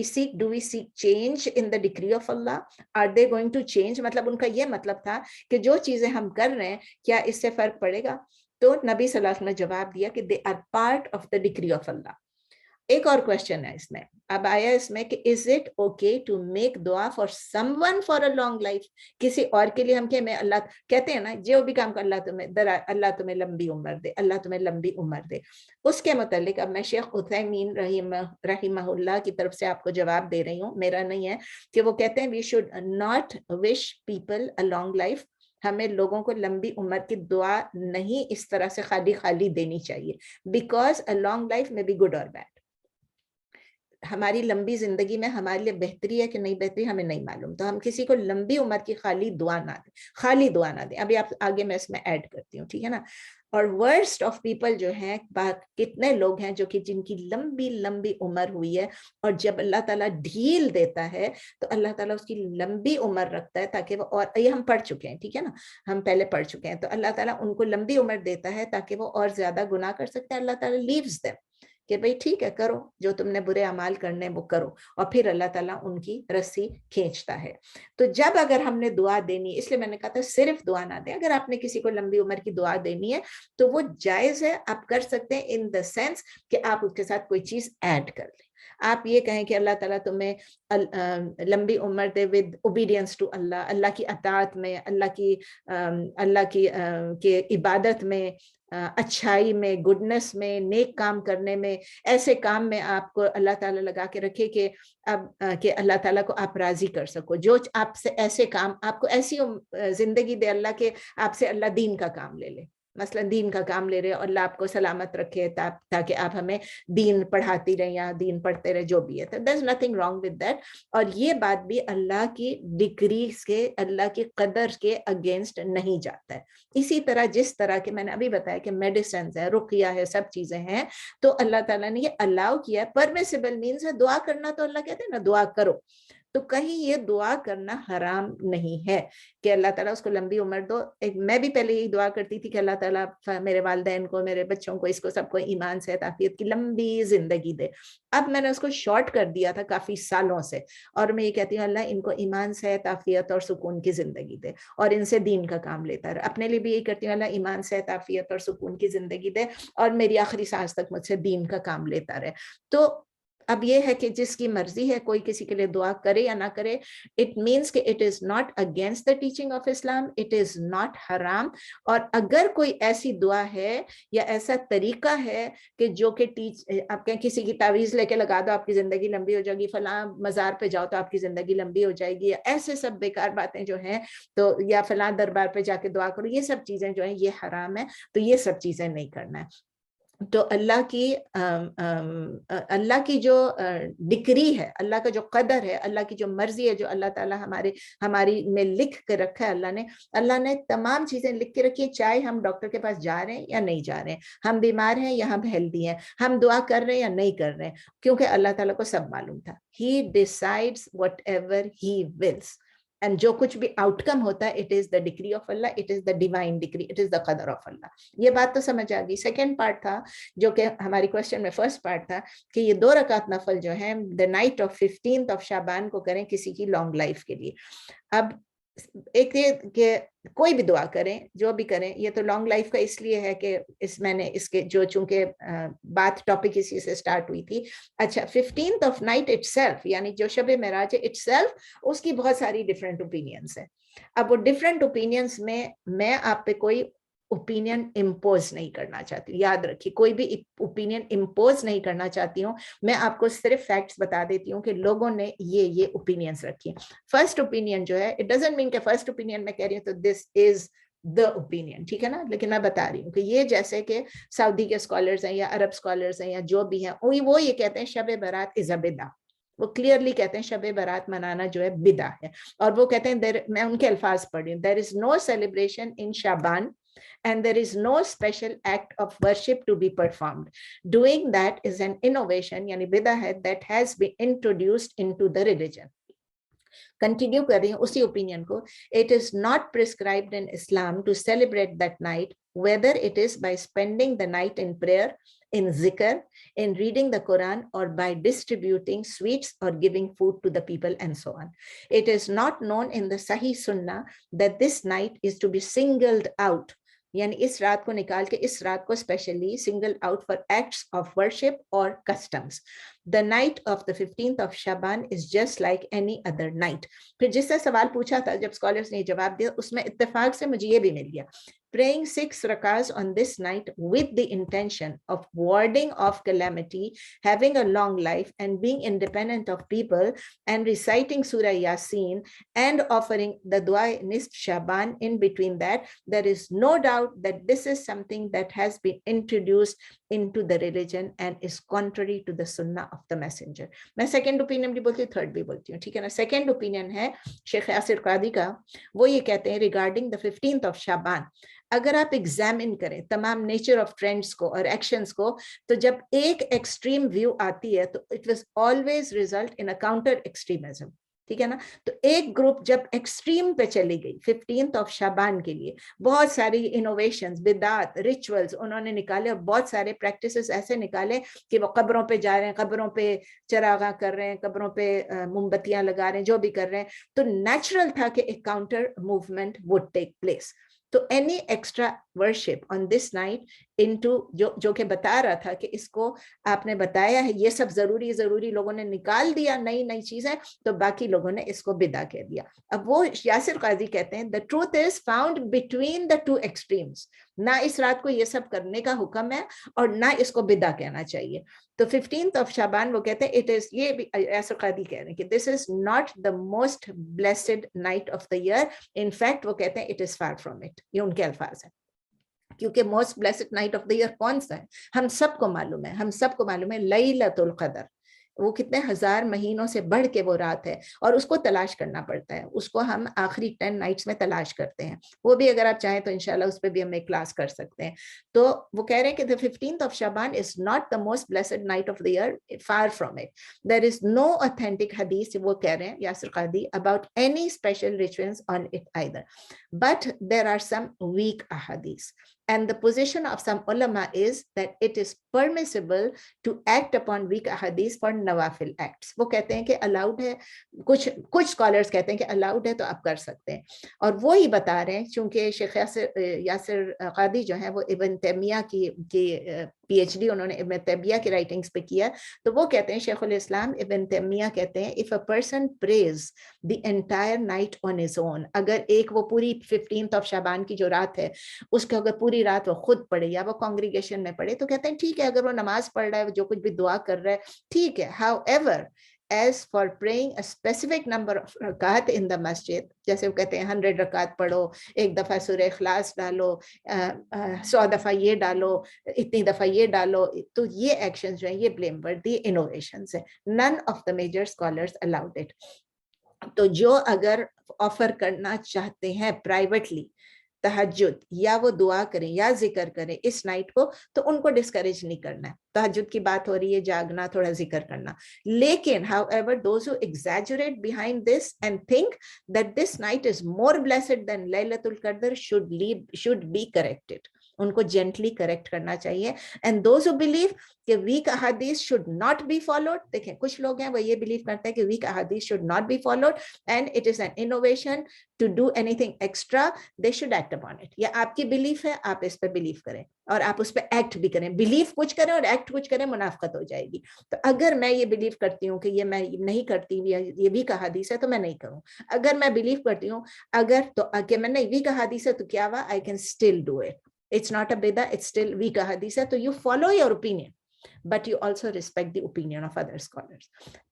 seek do we seek change in the decree of Allah? Are they going to change? मतलब उनका ये मतलब था कि जो चीजें हम कर रहे हैं क्या इससे फर्क पड़ेगा? तो नबी सल्लल्लाहु अलैहि वसल्लम ने जवाब दिया कि they are part of the decree of Allah। एक और क्वेश्चन है इसमें, अब आया इसमें कि is it okay to make दुआ for someone for a long life? किसी और के लिए हम क्या, मैं अल्लाह कहते हैं ना, जो भी काम कर अल्लाह तुम्हें लंबी उम्र दे, अल्लाह तुम्हें लंबी उम्र दे। उसके मुतालिक अब मैं शेख उथैमीन रहीमहुल्लाह की तरफ से आपको जवाब दे रही हूँ, मेरा नहीं है, कि वो कहते हैं we should not wish people a long life. हमें लोगों को लंबी उम्र की दुआ नहीं इस तरह से खाली खाली देनी चाहिए, बिकॉज अ लॉन्ग लाइफ में बी गुड और बैड। हमारी लंबी जिंदगी में हमारे लिए बेहतरी है कि नहीं बेहतरी हमें नहीं मालूम, तो हम किसी को लंबी उम्र की खाली दुआ ना दें, खाली दुआ ना दें। अभी आप आगे मैं इसमें ऐड करती हूँ, ठीक है ना। और वर्स्ट ऑफ पीपल जो हैं, कितने लोग हैं जो कि जिनकी लंबी लंबी उम्र हुई है, और जब अल्लाह ताला ढील देता है तो अल्लाह ताला उसकी लंबी उम्र रखता है ताकि वो, और ये हम पढ़ चुके हैं, ठीक है ना, हम पहले पढ़ चुके हैं, तो अल्लाह ताला उनको लंबी उम्र देता है ताकि वो और ज्यादा गुनाह कर सकते हैं। अल्लाह ताला लीव्स देम कि भाई ठीक है, करो जो तुमने बुरे अमाल करने वो करो, और फिर अल्लाह ताला उनकी रस्सी खींचता है। तो जब अगर हमने दुआ देनी, इसलिए मैंने कहा था सिर्फ दुआ ना दें, अगर आपने किसी को लंबी उम्र की दुआ देनी है तो वो जायज है, आप कर सकते हैं, इन द सेंस कि आप उसके साथ कोई चीज ऐड कर लें। आप ये कहें कि अल्लाह ताला तुम्हें लंबी उम्र दे विद ओबीडियंस टू अल्लाह, अल्लाह की अताअत में, अल्लाह की इबादत में, अच्छाई में, गुडनेस में, नेक काम करने में, ऐसे काम में आपको अल्लाह ताला लगा के रखे कि अब कि अल्लाह ताला को आप राजी कर सको। जो आपसे ऐसे काम, आपको ऐसी जिंदगी दे अल्लाह के, आपसे अल्लाह दीन का काम ले ले। मसलन दीन का काम ले रहे हो, अल्लाह आपको सलामत रखे ताकि आप हमें दीन पढ़ाती रहे या दीन पढ़ते रहे, जो भी है, तो there is nothing wrong with that. और ये बात भी अल्लाह की डिक्रीज के, अल्लाह की कदर के अगेंस्ट नहीं जाता है। इसी तरह जिस तरह के मैंने अभी बताया कि मेडिसिन है, रुकिया है, सब चीजें हैं, तो अल्लाह ताला ने ये अलाउ किया है, परमिसिबल मीन्स है। दुआ करना तो अल्लाह कहते हैं ना दुआ करो, तो कहीं ये दुआ करना हराम नहीं है कि अल्लाह ताला उसको लंबी उम्र दो। मैं भी पहले यही दुआ करती थी कि अल्लाह ताला मेरे वालिदैन को, मेरे बच्चों को, इसको सबको ईमान से आफियत की लंबी जिंदगी दे। अब मैंने उसको शॉर्ट कर दिया था काफी सालों से, और मैं ये कहती हूँ अल्लाह इनको ईमान से आफियत और सुकून की जिंदगी दे, और इनसे दीन का काम लेता रहे। अपने लिए भी यही करती हूँ अल्लाह ईमान से आफियत और सुकून की जिंदगी दे, और मेरी आखिरी सांस तक मुझसे दीन का काम लेता रहे। तो अब ये है कि जिसकी मर्जी है, कोई किसी के लिए दुआ करे या ना करे, इट मीन्स कि it is not against the teaching of Islam, it is not हराम। और अगर कोई ऐसी दुआ है या ऐसा तरीका है कि जो कि आप कहें किसी की तावीज लेके लगा दो आपकी जिंदगी लंबी हो जाएगी, फलां मजार पे जाओ तो आपकी जिंदगी लंबी हो जाएगी, या ऐसे सब बेकार बातें जो हैं, तो या फलां दरबार पे जाके दुआ करो, ये सब चीजें जो हैं ये हराम है। तो ये सब चीजें नहीं करना है। तो अल्लाह की जो डिक्री है, अल्लाह का जो कदर है, अल्लाह की जो मर्जी है, जो अल्लाह ताला हमारी में लिख के रखा है, अल्लाह ने तमाम चीजें लिख के रखी है। चाहे हम डॉक्टर के पास जा रहे हैं या नहीं जा रहे हैं, हम बीमार हैं या हम हेल्दी हैं, हम दुआ कर रहे हैं या नहीं कर रहे हैं, क्योंकि अल्लाह ताला को सब मालूम था। He decides whatever he wills, and जो कुछ भी आउटकम होता है, it is the decree of Allah, it is the divine decree, it is the कदर ऑफ अल्लाह। ये बात तो समझ आ गई। सेकेंड पार्ट था जो कि हमारी क्वेश्चन में फर्स्ट पार्ट था कि ये 2 रकात नफल जो है the night of 15th of Shaban को करें किसी की लॉन्ग लाइफ के लिए। अब एक ये कि कोई भी दुआ करें, जो भी करें, ये तो लॉन्ग लाइफ का इसलिए है कि मैंने इसके जो चूंकि बात टॉपिक इसी से स्टार्ट हुई थी। अच्छा, 15th ऑफ नाइट इटसेल्फ, यानी जो शब मेराज है इटसेल्फ, उसकी बहुत सारी डिफरेंट ओपिनियंस है। अब वो डिफरेंट ओपिनियंस में मैं आप पे कोई ओपिनियन इम्पोज नहीं करना चाहती, याद रखिए, कोई भी ओपिनियन इम्पोज नहीं करना चाहती हूँ। मैं आपको सिर्फ फैक्ट्स बता देती हूँ कि लोगों ने ये ओपिनियंस रखी। फर्स्ट ओपिनियन जो है, इट डजंट मीन कि फर्स्ट ओपिनियन मैं कह रही हूँ तो दिस इज द ओपिनियन, ठीक है ना, लेकिन मैं बता रही हूँ कि ये जैसे कि सऊदी के स्कॉलर्स हैं या अरब स्कॉलर्स हैं या जो भी हैं, वो ये कहते हैं शब बारात इज अ बिदा। वो क्लियरली कहते हैं शब बारात मनाना जो है बिदा है। और वो कहते हैं, मैं उनके अल्फाज पढ़ रही हूँ, there is no celebration in Shaban and there is no special act of worship to be performed. Doing that is an innovation, yani bidah, that has been introduced into the religion. Continue कर रही हूँ उसी opinion को. It is not prescribed in Islam to celebrate that night, whether it is by spending the night in prayer, in zikr, in reading the Quran, or by distributing sweets or giving food to the people, and so on. It is not known in the Sahih Sunnah that this night is to be singled out, यानी इस रात को निकाल के इस रात को specially single out for acts of worship और customs. The night of the 15th of Shaban is just like any other night. फिर जिससे सवाल पूछा था, जब स्कॉलर्स ने जवाब दिया, उसमें इत्तेफाक से मुझे ये भी मिल गया. Praying 6 rakahs on this night with the intention of warding off calamity, having a long life, and being independent of people, and reciting Surah Yasin, and offering the dua nisf Shaban in between that, there is no doubt that this is something that has been introduced into the religion and is contrary to the sunnah of the messenger. मैं second opinion भी बोलती हूँ, third भी बोलती हूँ, ठीक है ना. second opinion है शेख यासिर कादी का. वो ये कहते हैं regarding the 15th of Shaban, अगर आप एग्जामिन करें तमाम नेचर ऑफ ट्रेंड्स को और एक्शंस को, तो जब एक एक्सट्रीम व्यू आती है तो it was always result in a counter extremism, ठीक है ना. तो एक ग्रुप जब एक्सट्रीम पे चली गई 15th ऑफ शाबान के लिए, बहुत सारी इनोवेशंस, बिदात, रिचुअल्स उन्होंने निकाले, और बहुत सारे प्रैक्टिसेस ऐसे निकाले कि वो कब्रों पे जा रहे हैं, कब्रों पे चरागा कर रहे हैं, कब्रों पे मोमबत्तियां लगा रहे हैं, जो भी कर रहे हैं. तो नेचुरल था कि एक counter movement would take place. तो any extra worship on this night into जो कि बता रहा था कि इसको आपने बताया है, ये सब जरूरी लोगों ने निकाल दिया, नई चीजें, तो बाकी लोगों ने इसको बिदा कह दिया. अब वो यासिर काजी कहते हैं the truth is found between the two extremes. ना इस रात को ये सब करने का हुक्म है और ना इसको बिदा कहना चाहिए. तो 15th ऑफ शाबान वो कहते हैं इट इज, ये भी यासिर कादी कह रहे हैं कि this is not the most blessed night of the year. In fact वो कहते हैं it is far from it. ये उनके अल्फाज है. کیونکہ most blessed night of the year کون سا ہے ہم سب کو معلوم ہے لیلۃ القدر. وہ کتنے ہزار مہینوں سے بڑھ کے وہ رات ہے اور اس کو تلاش کرنا پڑتا ہے, اس کو ہم آخری 10 نائٹس میں تلاش کرتے ہیں. وہ بھی اگر آپ چاہیں تو انشاءاللہ اس پہ بھی ہم ایک کلاس کر سکتے ہیں. تو وہ کہہ رہے ہیں کہ the 15th of Shaban is not the most blessed night of the year, far from it. There is no authentic hadith, وہ کہہ رہے ہیں Yasir قادی, about any special rituals on it either. But there are some weak ahadith. And the position of some ulama is that it is permissible to act upon weak ahadith for nawafil acts. وہ کہتے ہیں کہ allowed ہے, کچھ scholars کہتے ہیں کہ allowed ہے تو آپ کر سکتے ہیں. اور وہی بتا رہے ہیں چونکہ شیخ یاسر قادی جو ہیں وہ ابن تیمیہ کی پی ایچ ڈی انہوں نے ابن تیمیہ کی رائٹنگز پہ کیا, تو وہ کہتے ہیں شیخ الاسلام ابن تیمیہ کہتے ہیں if a person prays the entire night on his own, اگر ایک وہ پوری 15th of شعبان کی جو رات ہے اس کو اگر پوری رات وہ خود پڑھے یا وہ کانگریگیشن میں پڑھے تو کہتے ہیں ٹھیک ہے, اگر وہ نماز پڑھ رہا ہے جو کچھ بھی دعا کر رہا ہے ٹھیک ہے. however as for praying a specific number of rakat in the masjid, جیسے وہ کہتے ہیں 100 رکعت پڑھو, ایک دفعہ سورہ اخلاص ڈالو, 100 دفعہ یہ ڈالو, اتنی دفعہ یہ ڈالو, تو یہ ایکشنز جو ہیں یہ blame worthy innovations ہیں. none of the major scholars allowed it. تو جو اگر آفر کرنا چاہتے ہیں پرائیویٹلی تہجد یا وہ دعا کریں یا ذکر کریں اس نائٹ کو, تو ان کو ڈسکریج نہیں کرنا ہے. تہجد کی بات ہو رہی ہے, جاگنا, تھوڑا ذکر کرنا. لیکن however those who exaggerate behind this and think that this night is more blessed than Laylatul Qadr should be corrected. ان کو جینٹلی کریکٹ کرنا چاہیے. اینڈ دوز ہو بلیو کہ ویک احادیث شوڈ ناٹ بی فالوڈ, دیکھیں کچھ لوگ ہیں وہ یہ بلیو کرتے ہیں کہ ویک احادیث should not be followed and it is an innovation to do any thing extra, they should act upon it. یہ آپ کی بلیف ہے, آپ اس پہ بلیو کریں اور آپ اس پہ ایکٹ بھی کریں. بلیف کچھ کریں اور ایکٹ کچھ کریں, منافقت ہو جائے گی. تو اگر میں یہ بلیو کرتی ہوں کہ یہ میں نہیں کرتی, یہ ویک احادیث ہے تو میں نہیں کروں. اگر میں بلیو کرتی ہوں کہ میں نہیں ویک احادیث ہے تو کیا ہوا, I can still do it. It's not a bid'ah, it's still weak hadith. So you follow your opinion, but you also respect the opinion of other scholars.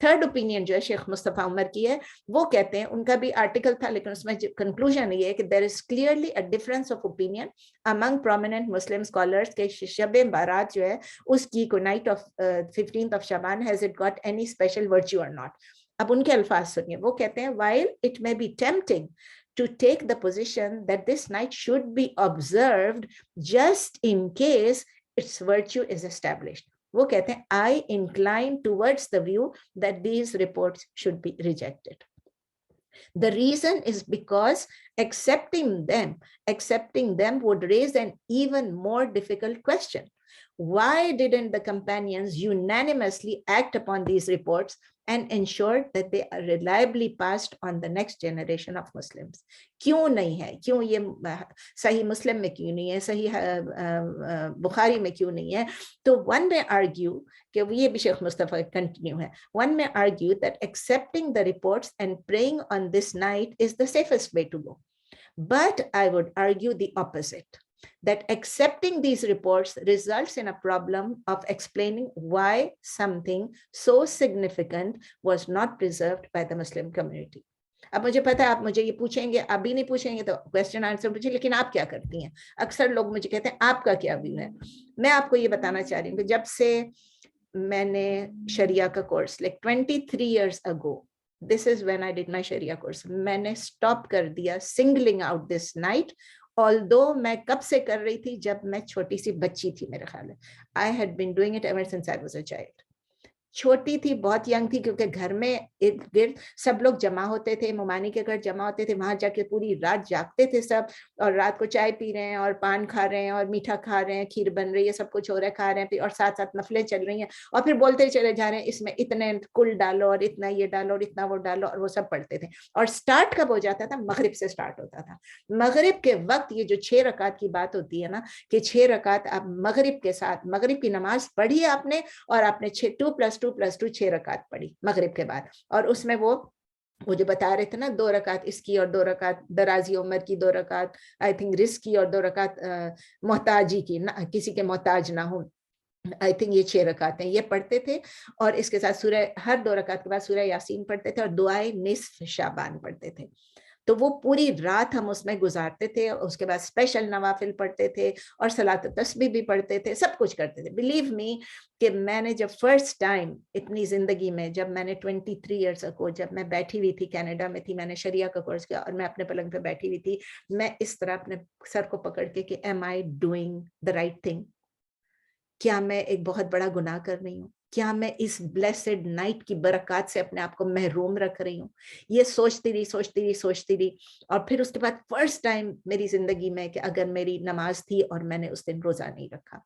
Third opinion جو ہے شیخ مصطفیٰ عمر کی ہے, وہ کہتے ہیں, ان کا بھی آرٹیکل تھا لیکن اس میں conclusion یہ ہے کہ there is clearly a difference of opinion among prominent Muslim scholars کہ شب بارات جو ہے اس کی night of 15th of Shaban, has it got any special virtue or not. اب ان کے الفاظ سنیے, وہ کہتے ہیں while it may be tempting to take the position that this night should be observed just in case its virtue is established. وہ کہتے ہیں I incline towards the view that these reports should be rejected. The reason is because accepting them would raise an even more difficult question. Why didn't the companions unanimously act upon these reports and ensured that they are reliably passed on the next generation of Muslims? کیوں نہیں ہے, کیوں یہ صحیح مسلم میں کیوں نہیں ہے, صحیح بخاری میں کیوں نہیں ہے؟ تو one may argue کہ یہ بھی شیخ مصطفیٰ کنٹینیو ہے, one may argue that accepting the reports and praying on this night is the safest way to go. But I would argue the opposite, that accepting these reports results in a problem of explaining why something so significant was not preserved by the Muslim community. اب مجھے پتا ہے آپ مجھے یہ پوچھیں گے, ابھی نہیں پوچھیں گے تو کویسچن آنسر پوچھیں, لیکن آپ کیا کرتی ہیں؟ اکثر لوگ مجھے کہتے ہیں آپ کا کیا ویو ہے. میں آپ کو یہ بتانا چاہ رہی ہوں کہ جب سے میں نے شریعہ کا course like 23 years ago, this is when I did my Sharia course, میں نے اسٹاپ کر دیا singling out this night, although میں کب سے کر رہی تھی, جب میں چھوٹی سی بچی تھی میرے خیال ہے. I had been doing it ever since I was a child. چھوٹی تھی, بہت ینگ تھی, کیونکہ گھر میں ارد گرد سب لوگ جمع ہوتے تھے, ممانی کے گھر جمع ہوتے تھے, وہاں جا کے پوری رات جاگتے تھے سب, اور رات کو چائے پی رہے ہیں اور پان کھا رہے ہیں اور میٹھا کھا رہے ہیں, کھیر بن رہی ہے, سب کچھ ہو رہا ہے, کھا رہے ہیں, اور ساتھ ساتھ نفلیں چل رہی ہیں, اور پھر بولتے چلے جا رہے ہیں اس میں اتنے کل ڈالو اور اتنا یہ ڈالو اور اتنا وہ ڈالو, اور وہ سب پڑھتے تھے. اور سٹارٹ کب ہو جاتا تھا؟ مغرب سے سٹارٹ ہوتا تھا. مغرب کے وقت یہ جو 6 رکعت کی بات ہوتی ہے نا, کہ 6 رکعت آپ مغرب کے ساتھ, مغرب کی نماز پڑھی آپ نے, اور آپ نے 2+2+2 6 رکعت پڑھی مغرب کے بعد, اور اس میں وہ جو بتا رہے تھے نا 2 رکعت اس کی اور 2 رکعت درازی عمر کی, 2 رکعت آئی تھنک رزق کی, اور 2 رکعت محتاجی کی, کسی کے محتاج نہ ہو, آئی تھنک یہ 6 رکعتیں یہ پڑھتے تھے. اور اس کے ساتھ سورہ, ہر 2 رکعت کے بعد سورہ یاسین پڑھتے تھے, اور دعائے نصف شعبان پڑھتے تھے. तो वो पूरी रात हम उसमें गुजारते थे, उसके बाद स्पेशल नवाफिल पढ़ते थे और सलात तस्बीह भी पढ़ते थे, सब कुछ करते थे। बिलीव मी कि मैंने जब फर्स्ट टाइम इतनी जिंदगी में, जब मैंने 23 ईयर्स को, जब मैं बैठी हुई थी, कनाडा में थी, मैंने शरिया का कोर्स किया और मैं अपने पलंग पे बैठी हुई थी, मैं इस तरह अपने सर को पकड़ के am I doing the right thing, क्या मैं एक बहुत बड़ा गुनाह कर रही हूँ, क्या मैं इस ब्लेसेड नाइट की बरकत से अपने आप को महरूम रख रही हूँ। ये सोचती रही और फिर उसके बाद फर्स्ट टाइम मेरी जिंदगी में कि अगर मेरी नमाज थी और मैंने उस दिन रोजा नहीं रखा,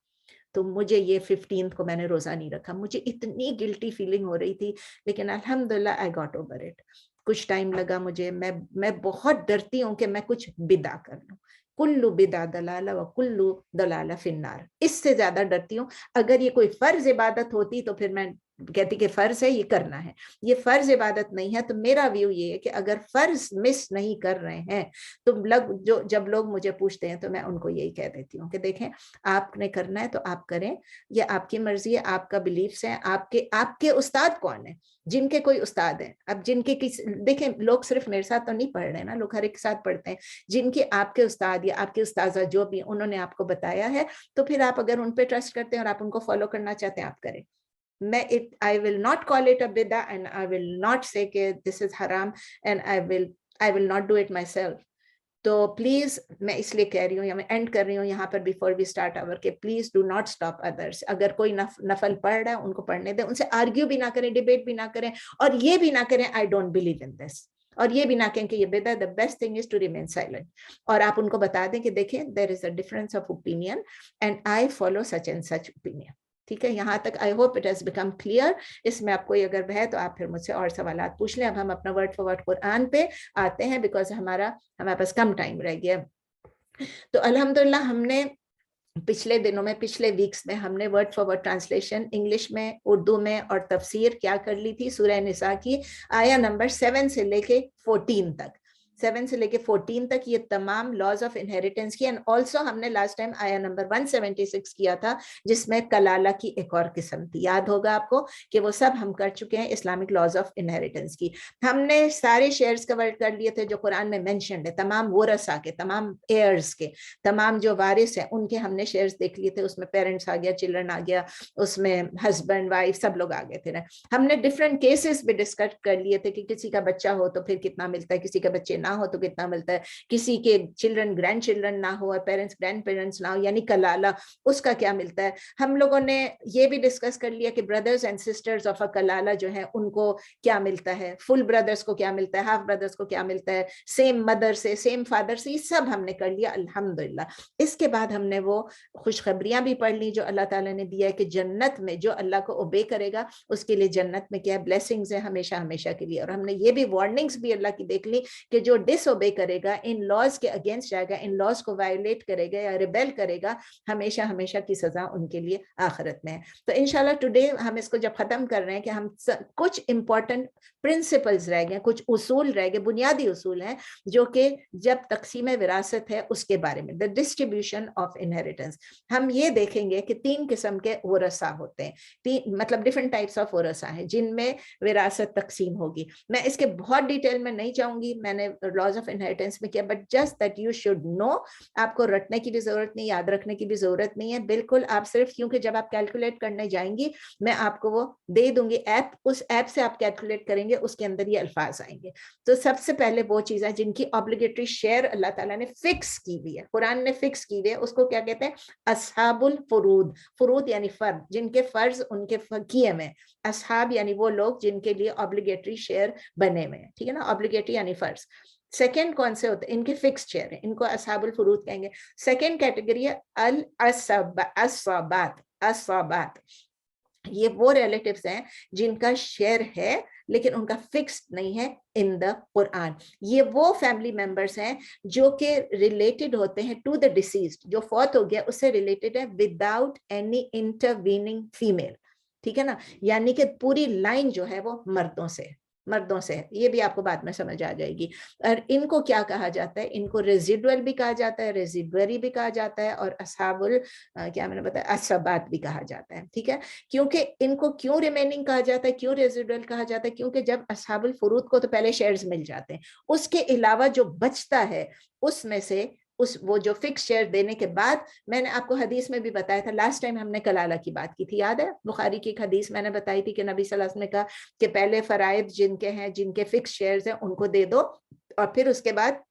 तो मुझे ये 15 को मैंने रोजा नहीं रखा, मुझे इतनी गिल्टी फीलिंग हो रही थी, लेकिन अल्हम्दुलिल्लाह आई गॉट ओवर इट। कुछ टाइम लगा मुझे, मैं बहुत डरती हूँ कि मैं कुछ बिदा कर लूं, कुल्लु बिदा दलाला व कुल्लु दलाला फिन्नार, इससे ज्यादा डरती हूँ। अगर ये कोई फर्ज इबादत होती तो फिर मैं कहती कि फर्ज है, ये करना है, ये फर्ज इबादत नहीं है। तो मेरा व्यू ये है कि अगर फर्ज मिस नहीं कर रहे हैं तो जब लोग मुझे पूछते हैं तो मैं उनको यही कह देती हूँ कि देखें, आपने करना है तो आप करें, ये आपकी मर्जी है, आपका बिलीफ्स है। आपके उस्ताद कौन है? जिनके कोई उस्ताद है, अब जिनके देखें, लोग सिर्फ मेरे साथ तो नहीं पढ़ रहे ना, लोग हर एक साथ पढ़ते हैं। जिनके आपके उस्ताद या आपके उस्ताजा जो भी उन्होंने आपको बताया है, तो फिर आप अगर उन पे ट्रस्ट करते हैं और आप उनको फॉलो करना चाहते हैं, आप करें। I will not call it a bid'ah and I will not say कि this is haram and I will not do it myself. तो प्लीज मैं इसलिए कह रही हूँ या मैं एंड कर रही हूँ यहाँ पर बिफोर वी स्टार्ट आवर के please do not stop others. अगर कोई नफल पढ़ रहा है उनको पढ़ने दें, उनसे आर्ग्यू भी ना करें, डिबेट भी ना करें, और ये भी ना करें I don't believe in this, और ये भी ना कहें कि ये बेदा, the best thing is to remain silent. और आप उनको बता दें कि देखें, there is a difference of opinion and I follow such and such opinion. ठीक है, यहाँ तक I hope it has become clear. इसमें आपको अगर है तो आप फिर मुझसे और सवालात पूछ लें। अब हम अपना वर्ड फॉर वर्ड कुरान पे आते हैं, बिकॉज हमारे पास कम टाइम रह गया। तो अल्हम्दुलिल्लाह हमने पिछले दिनों में, पिछले वीक्स में हमने word for word translation English में, उर्दू में और तफसीर क्या कर ली थी, सूरह निसा की आया नंबर 7 से लेके 14 तक, 7 से लेके 14 तक ये तमाम लॉज ऑफ इनहेरिटेंस की। एंड ऑल्सो हमने लास्ट टाइम आया नंबर 176 किया था, जिसमें कलाला की एक और किस्म थी। याद होगा आपको कि वो सब हम कर चुके हैं इस्लामिक लॉज ऑफ इनहेरिटेंस की। हमने सारे शेयर्स कवर कर लिए थे जो कुरान में मेंशन्ड है, तमाम वरसा के, तमाम एयर्स के, तमाम जो वारिस हैं उनके हमने शेयर्स देख लिए थे। उसमें पेरेंट्स आ गया, चिल्ड्रन आ गया, उसमें हस्बैंड वाइफ सब लोग आ गए थे ना। हमने डिफरेंट केसेस भी डिस्कस कर लिए थे कि किसी का बच्चा हो तो फिर कितना मिलता है, किसी का बच्चे ना हो तो कितना मिलता है, किसी के चिल्ड्रन ग्रैंड चिल्ड्रन ना हो और पेरेंट्स ग्रैंड पेरेंट्स ना हो, यानी कलाला, उसका क्या मिलता है। हम लोगों ने ये भी डिस्कस कर लिया कि brothers and sisters of a कलाला जो है उनको क्या मिलता है, फुल ब्रदर्स को क्या मिलता है, हाफ ब्रदर्स को क्या मिलता है, सेम मदर से, सेम फादर से, ये सब हमने कर लिया अल्हम्दुलिल्लाह। इसके बाद हमने वो खुशखबरियां भी पढ़ ली जो अल्लाह ताला ने दिया है कि जन्नत में जो अल्लाह को ओबे करेगा उसके लिए जन्नत में क्या है, ब्लेसिंग्स है हमेशा हमेशा के लिए। और हमने ये भी वार्निंग्स भी अल्लाह की देख ली कि जो डिसओबे करेगा, इन लॉज के अगेंस्ट जाएगा, इन लॉज को वायोलेट करेगा या रिबेल करेगा, हमेशा हमेशा की सजा उनके लिए आखिरत में है। तो इंशाल्लाह टुडे हम इसको जब खत्म कर रहे हैं कि हम कुछ इंपॉर्टेंट प्रिंसिपल्स रह गए, कुछ उसूल रह गए, बुनियादी उसूल हैं जो कि जब तकसीम विरासत है उसके बारे में, द डिस्ट्रीब्यूशन ऑफ इनहेरिटेंस। हम ये देखेंगे कि 3 किस्म के वरसा होते हैं, मतलब डिफरेंट टाइप्स ऑफ वरसा है जिनमें विरासत तकसीम होगी। मैं इसके बहुत डिटेल में नहीं जाऊंगी, मैंने लॉज ऑफ इनहेरिटेंस में किया, but just that you should know. आपको रटने की भी जरूरत नहीं, याद रखने की भी जरूरत नहीं है, बिल्कुल आप सिर्फ, क्योंकि जब आप कैलकुलेट करने जाएंगी मैं आपको वो दे दूंगी ऐप, उस ऐप से आप कैलकुलेट करेंगे, उसके अंदर ये अल्फाज आएंगे। तो सबसे पहले वो चीजें जिनकी ऑब्लिगेटरी शेयर अल्लाह ताला ने फिक्स की हुई है, कुरान ने फिक्स की हुई है, उसको क्या कहते हैं, असहाबुल फुरूद। फुरूद यानी फर्ज, जिनके फर्ज उनके किए में, असहाब यानी वो लोग जिनके लिए ऑब्लिगेटरी शेयर बने हुए हैं, ठीक है ना, ऑब्लिगेटरी यानी फर्ज। सेकेंड कौन से होते हैं, इनके फिक्स शेयर है, इनको असहाबुल फुरूद कहेंगे। सेकेंड कैटेगरी है अल असबात। असबात ये वो रिलेटिव्स हैं जिनका शेयर है लेकिन उनका फिक्स नहीं है इन द कुरान। ये वो फैमिली मेंबर्स हैं जो कि रिलेटेड होते हैं टू द डिसीज्ड, जो फौत हो गया उससे रिलेटेड है, विदाउट एनी इंटरवीनिंग फीमेल, ठीक है ना, यानी कि पूरी लाइन जो है वो मर्दों से, मर्दों से, ये भी आपको बाद में समझ आ जाएगी। और इनको क्या कहा जाता है, इनको रेजिडुअल भी कहा जाता है, रेजिडुअरी भी कहा जाता है, और असहाबुल क्या मैंने बताया, असबात भी कहा जाता है, ठीक है। क्योंकि इनको क्यों रिमेनिंग कहा जाता है, क्यों रेजिडुअल कहा जाता है, क्योंकि जब असहाबुल फुरूद को तो पहले शेयर्स मिल जाते हैं, उसके अलावा जो बचता है उसमें से वो जो फिक्स शेयर देने के बाद, मैंने आपको हदीस में भी बताया था, लास्ट टाइम हमने कलाला की बात की थी, याद है, बुखारी की एक हदीस मैंने बताई थी कि नबी सल्लल्लाहु अलैहि वसल्लम ने कहा कि पहले फराइद जिनके हैं, जिनके फिक्स शेयर्स हैं, उनको दे दो, और फिर उसके बाद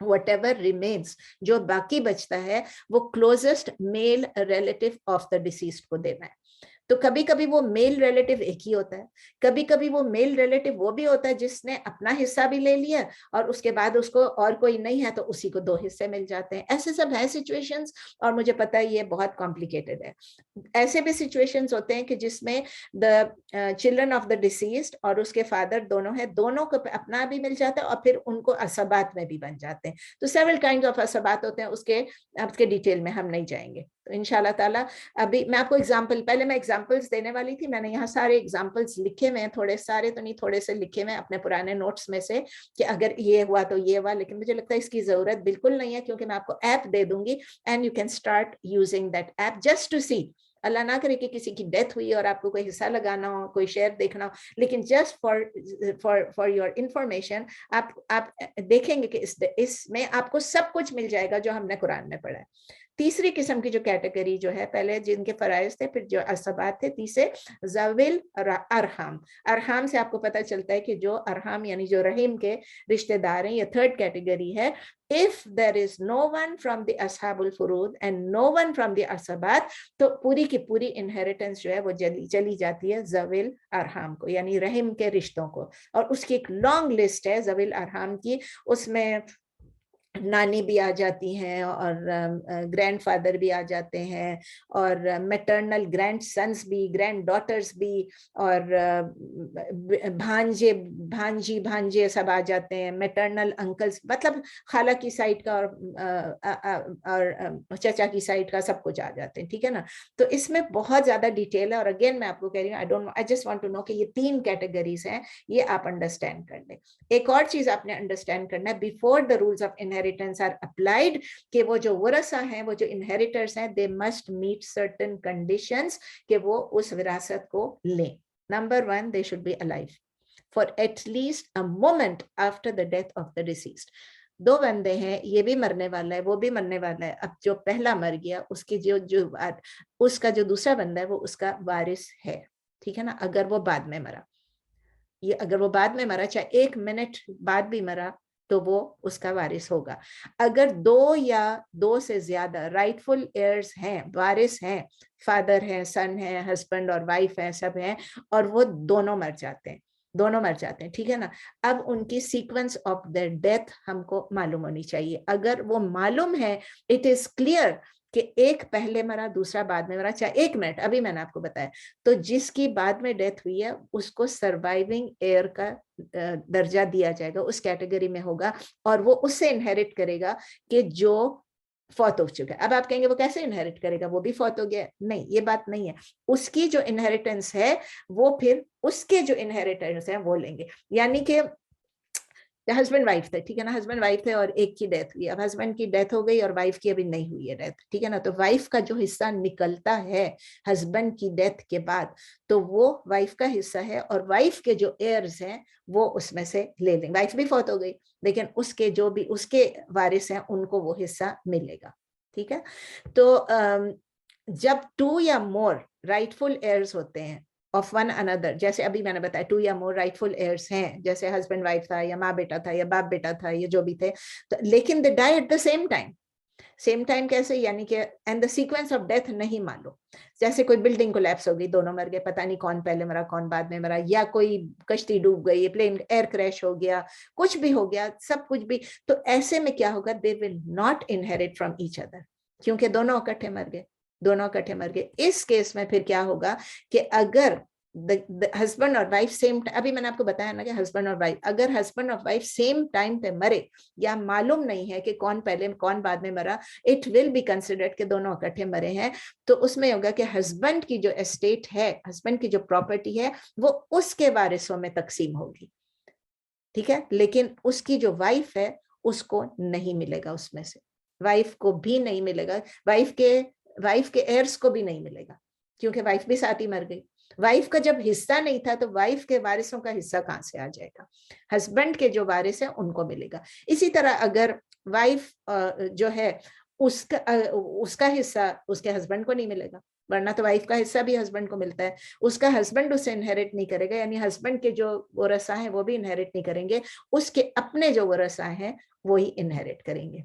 whatever remains, जो बाकी बचता है, वो closest male relative of the deceased को देना है। तो कभी कभी वो मेल रिलेटिव एक ही होता है, कभी कभी वो मेल रिलेटिव वो भी होता है जिसने अपना हिस्सा भी ले लिया और उसके बाद उसको और कोई नहीं है तो उसी को 2 हिस्से मिल जाते हैं। ऐसे सब है सिचुएशंस, और मुझे पता है ये बहुत कॉम्प्लिकेटेड है। ऐसे भी सिचुएशंस होते हैं कि जिसमें the children of the deceased और उसके फादर दोनों है, दोनों को अपना भी मिल जाता है और फिर उनको असबात में भी बन जाते हैं। तो सेवरल काइंड्स ऑफ असबात होते हैं, उसके डिटेल में हम नहीं जाएंगे। तो इंशाल्लाह ताला अभी मैं आपको एग्जांपल, पहले मैं एग्जांपल्स देने वाली थी, मैंने यहाँ सारे एग्जांपल्स लिखे हुए हैं, थोड़े सारे तो नहीं, थोड़े से लिखे हुए हैं अपने पुराने नोट्स में से कि अगर ये हुआ तो ये हुआ, लेकिन मुझे लगता है इसकी जरूरत बिल्कुल नहीं है, क्योंकि मैं आपको ऐप दे दूंगी and you can start using that app just to see. Allah ना करे कि किसी की डेथ हुई और आपको कोई हिस्सा लगाना हो, कोई शेयर देखना हो, लेकिन जस्ट फॉर योर इंफॉर्मेशन आप देखेंगे कि इसमें आपको सब कुछ मिल जाएगा जो हमने कुरान में पढ़ा है। तीसरी किस्म की जो कैटेगरी जो है, पहले जिनके फराइज थे, फिर जो असबात थे, तीसरे ज़विल अरहाम। अरहाम से आपको पता चलता है कि जो अरहाम यानी जो रहीम के रिश्तेदार हैं, ये थर्ड कैटेगरी है। If there is no one from the ashabul furud and no one from the asabat, तो पूरी की पूरी इनहेरिटेंस जो है वो चली जाती है ज़विल अरहाम को, यानी रहीम के रिश्तों को। और उसकी एक लॉन्ग लिस्ट है ज़विल अरहाम की, उसमें नानी भी आ जाती हैं और ग्रैंडफादर भी आ जाते हैं, और मैटरनल ग्रैंड सन्स भी, ग्रैंड डॉटर्स भी, और भांजे सब आ जाते हैं, मैटरनल अंकल्स, मतलब खाला की साइड का और चचा की साइड का सब कुछ आ जाते हैं, ठीक है ना। तो इसमें बहुत ज्यादा डिटेल है, और अगेन मैं आपको कह रही हूँ, I just want to know कि ये 3 कैटेगरीज हैं, ये आप अंडरस्टैंड कर लें। एक और चीज आपने अंडरस्टैंड करना है, before the rules of inheritance are applied, कि वो जो वरसा हैं, वो जो इनहेरिटर्स हैं, they must meet certain conditions कि वो उस विरासत को लें। Number 1, they should be alive for at least a moment after the death of the deceased. 2 बंदे हैं, ये भी मरने वाला है, वो भी मरने वाला है। अब जो पहला मर गया, उसकी उसका जो दूसरा बंदा है वो उसका वारिस है, ठीक है ना। अगर वो बाद में मरा, ये अगर वो बाद में मरा, चाहे 1 मिनट बाद भी मरा, तो वो उसका वारिस होगा। अगर 2 या 2 से ज्यादा राइटफुल एयर्स हैं, वारिस हैं, फादर है, सन है, हस्बैंड और वाइफ है, सब हैं, और वो दोनों मर जाते हैं, ठीक है ना। अब उनकी सीक्वेंस ऑफ द डेथ हमको मालूम होनी चाहिए। अगर वो मालूम है, इट इज क्लियर कि एक पहले मरा, दूसरा बाद में मरा, चाहे 1 मिनट, अभी मैंने आपको बताया, तो जिसकी बाद में डेथ हुई है उसको सर्वाइविंग एयर का दर्जा दिया जाएगा, उस कैटेगरी में होगा, और वो उससे इनहेरिट करेगा कि जो फौत हो चुका है। अब आप कहेंगे वो कैसे इनहेरिट करेगा, वो भी फौत हो गया? नहीं, ये बात नहीं है। उसकी जो इनहेरिटेंस है वो फिर उसके जो इनहेरिटेंस है वो लेंगे। यानी कि हस्बैंड वाइफ थे, ठीक है ना, हस्बैंड वाइफ थे और एक की डेथ हुई, अब हस्बैंड की डेथ हो गई और वाइफ की अभी नहीं हुई है डेथ, ठीक है ना। तो वाइफ का जो हिस्सा निकलता है हस्बैंड की डेथ के बाद, तो वो वाइफ का हिस्सा है, और वाइफ के जो एयर्स हैं वो उसमें से ले लेंगे। वाइफ भी फौत हो गई, लेकिन उसके जो भी उसके वारिस हैं उनको वो हिस्सा मिलेगा, ठीक है। तो जब 2 या मोर राइटफुल एयर्स होते हैं of one another, जैसे अभी मैंने बताया 2 या मोर राइटफुल एयर्स हैं, जैसे हस्बैंड वाइफ था, या माँ बेटा था, या बाप बेटा था, ये जो भी थे, तो लेकिन they die at the same time कैसे, यानी कि and the sequence of death नहीं मालूम। जैसे कोई बिल्डिंग कोलैप्स हो गई, दोनों मर गए, पता नहीं कौन पहले मरा कौन बाद में मरा, या कोई कश्ती डूब गई, प्लेन एयर क्रैश हो गया, कुछ भी हो गया, सब कुछ भी, तो ऐसे में क्या होगा, they will not inherit from each other, क्योंकि दोनों इकट्ठे मर गए। इस केस में फिर क्या होगा कि अगर हस्बैंड और वाइफ सेम, अभी मैंने आपको बताया ना कि हस्बैंड और वाइफ, अगर हस्बैंड और वाइफ सेम टाइम पे मरे, या मालूम नहीं है कि कौन पहले कौन बाद में मरा, इट विल बी कंसिडर्ड कि दोनों इकट्ठे मरे हैं, तो उसमें होगा कि हस्बैंड की जो एस्टेट है, हस्बैंड की जो प्रॉपर्टी है, वो उसके वारिसों में तकसीम होगी। ठीक है, लेकिन उसकी जो वाइफ है उसको नहीं मिलेगा, उसमें से वाइफ को भी नहीं मिलेगा, वाइफ के एयर्स को भी नहीं मिलेगा, क्योंकि वाइफ भी साथ ही मर गई। वाइफ का जब हिस्सा नहीं था तो वाइफ के वारिसों का हिस्सा कहां से आ जाएगा? हस्बैंड के जो वारिस है उनको मिलेगा। इसी तरह अगर वाइफ जो है उसका हिस्सा उसके हस्बैंड को नहीं मिलेगा, वरना तो वाइफ का हिस्सा भी हस्बैंड को मिलता है, उसका हस्बैंड उसे इनहेरिट नहीं करेगा, यानी हस्बैंड के जो वरसा हैं वो भी इनहेरिट नहीं करेंगे, उसके अपने जो वरसा हैं वो ही इनहेरिट करेंगे।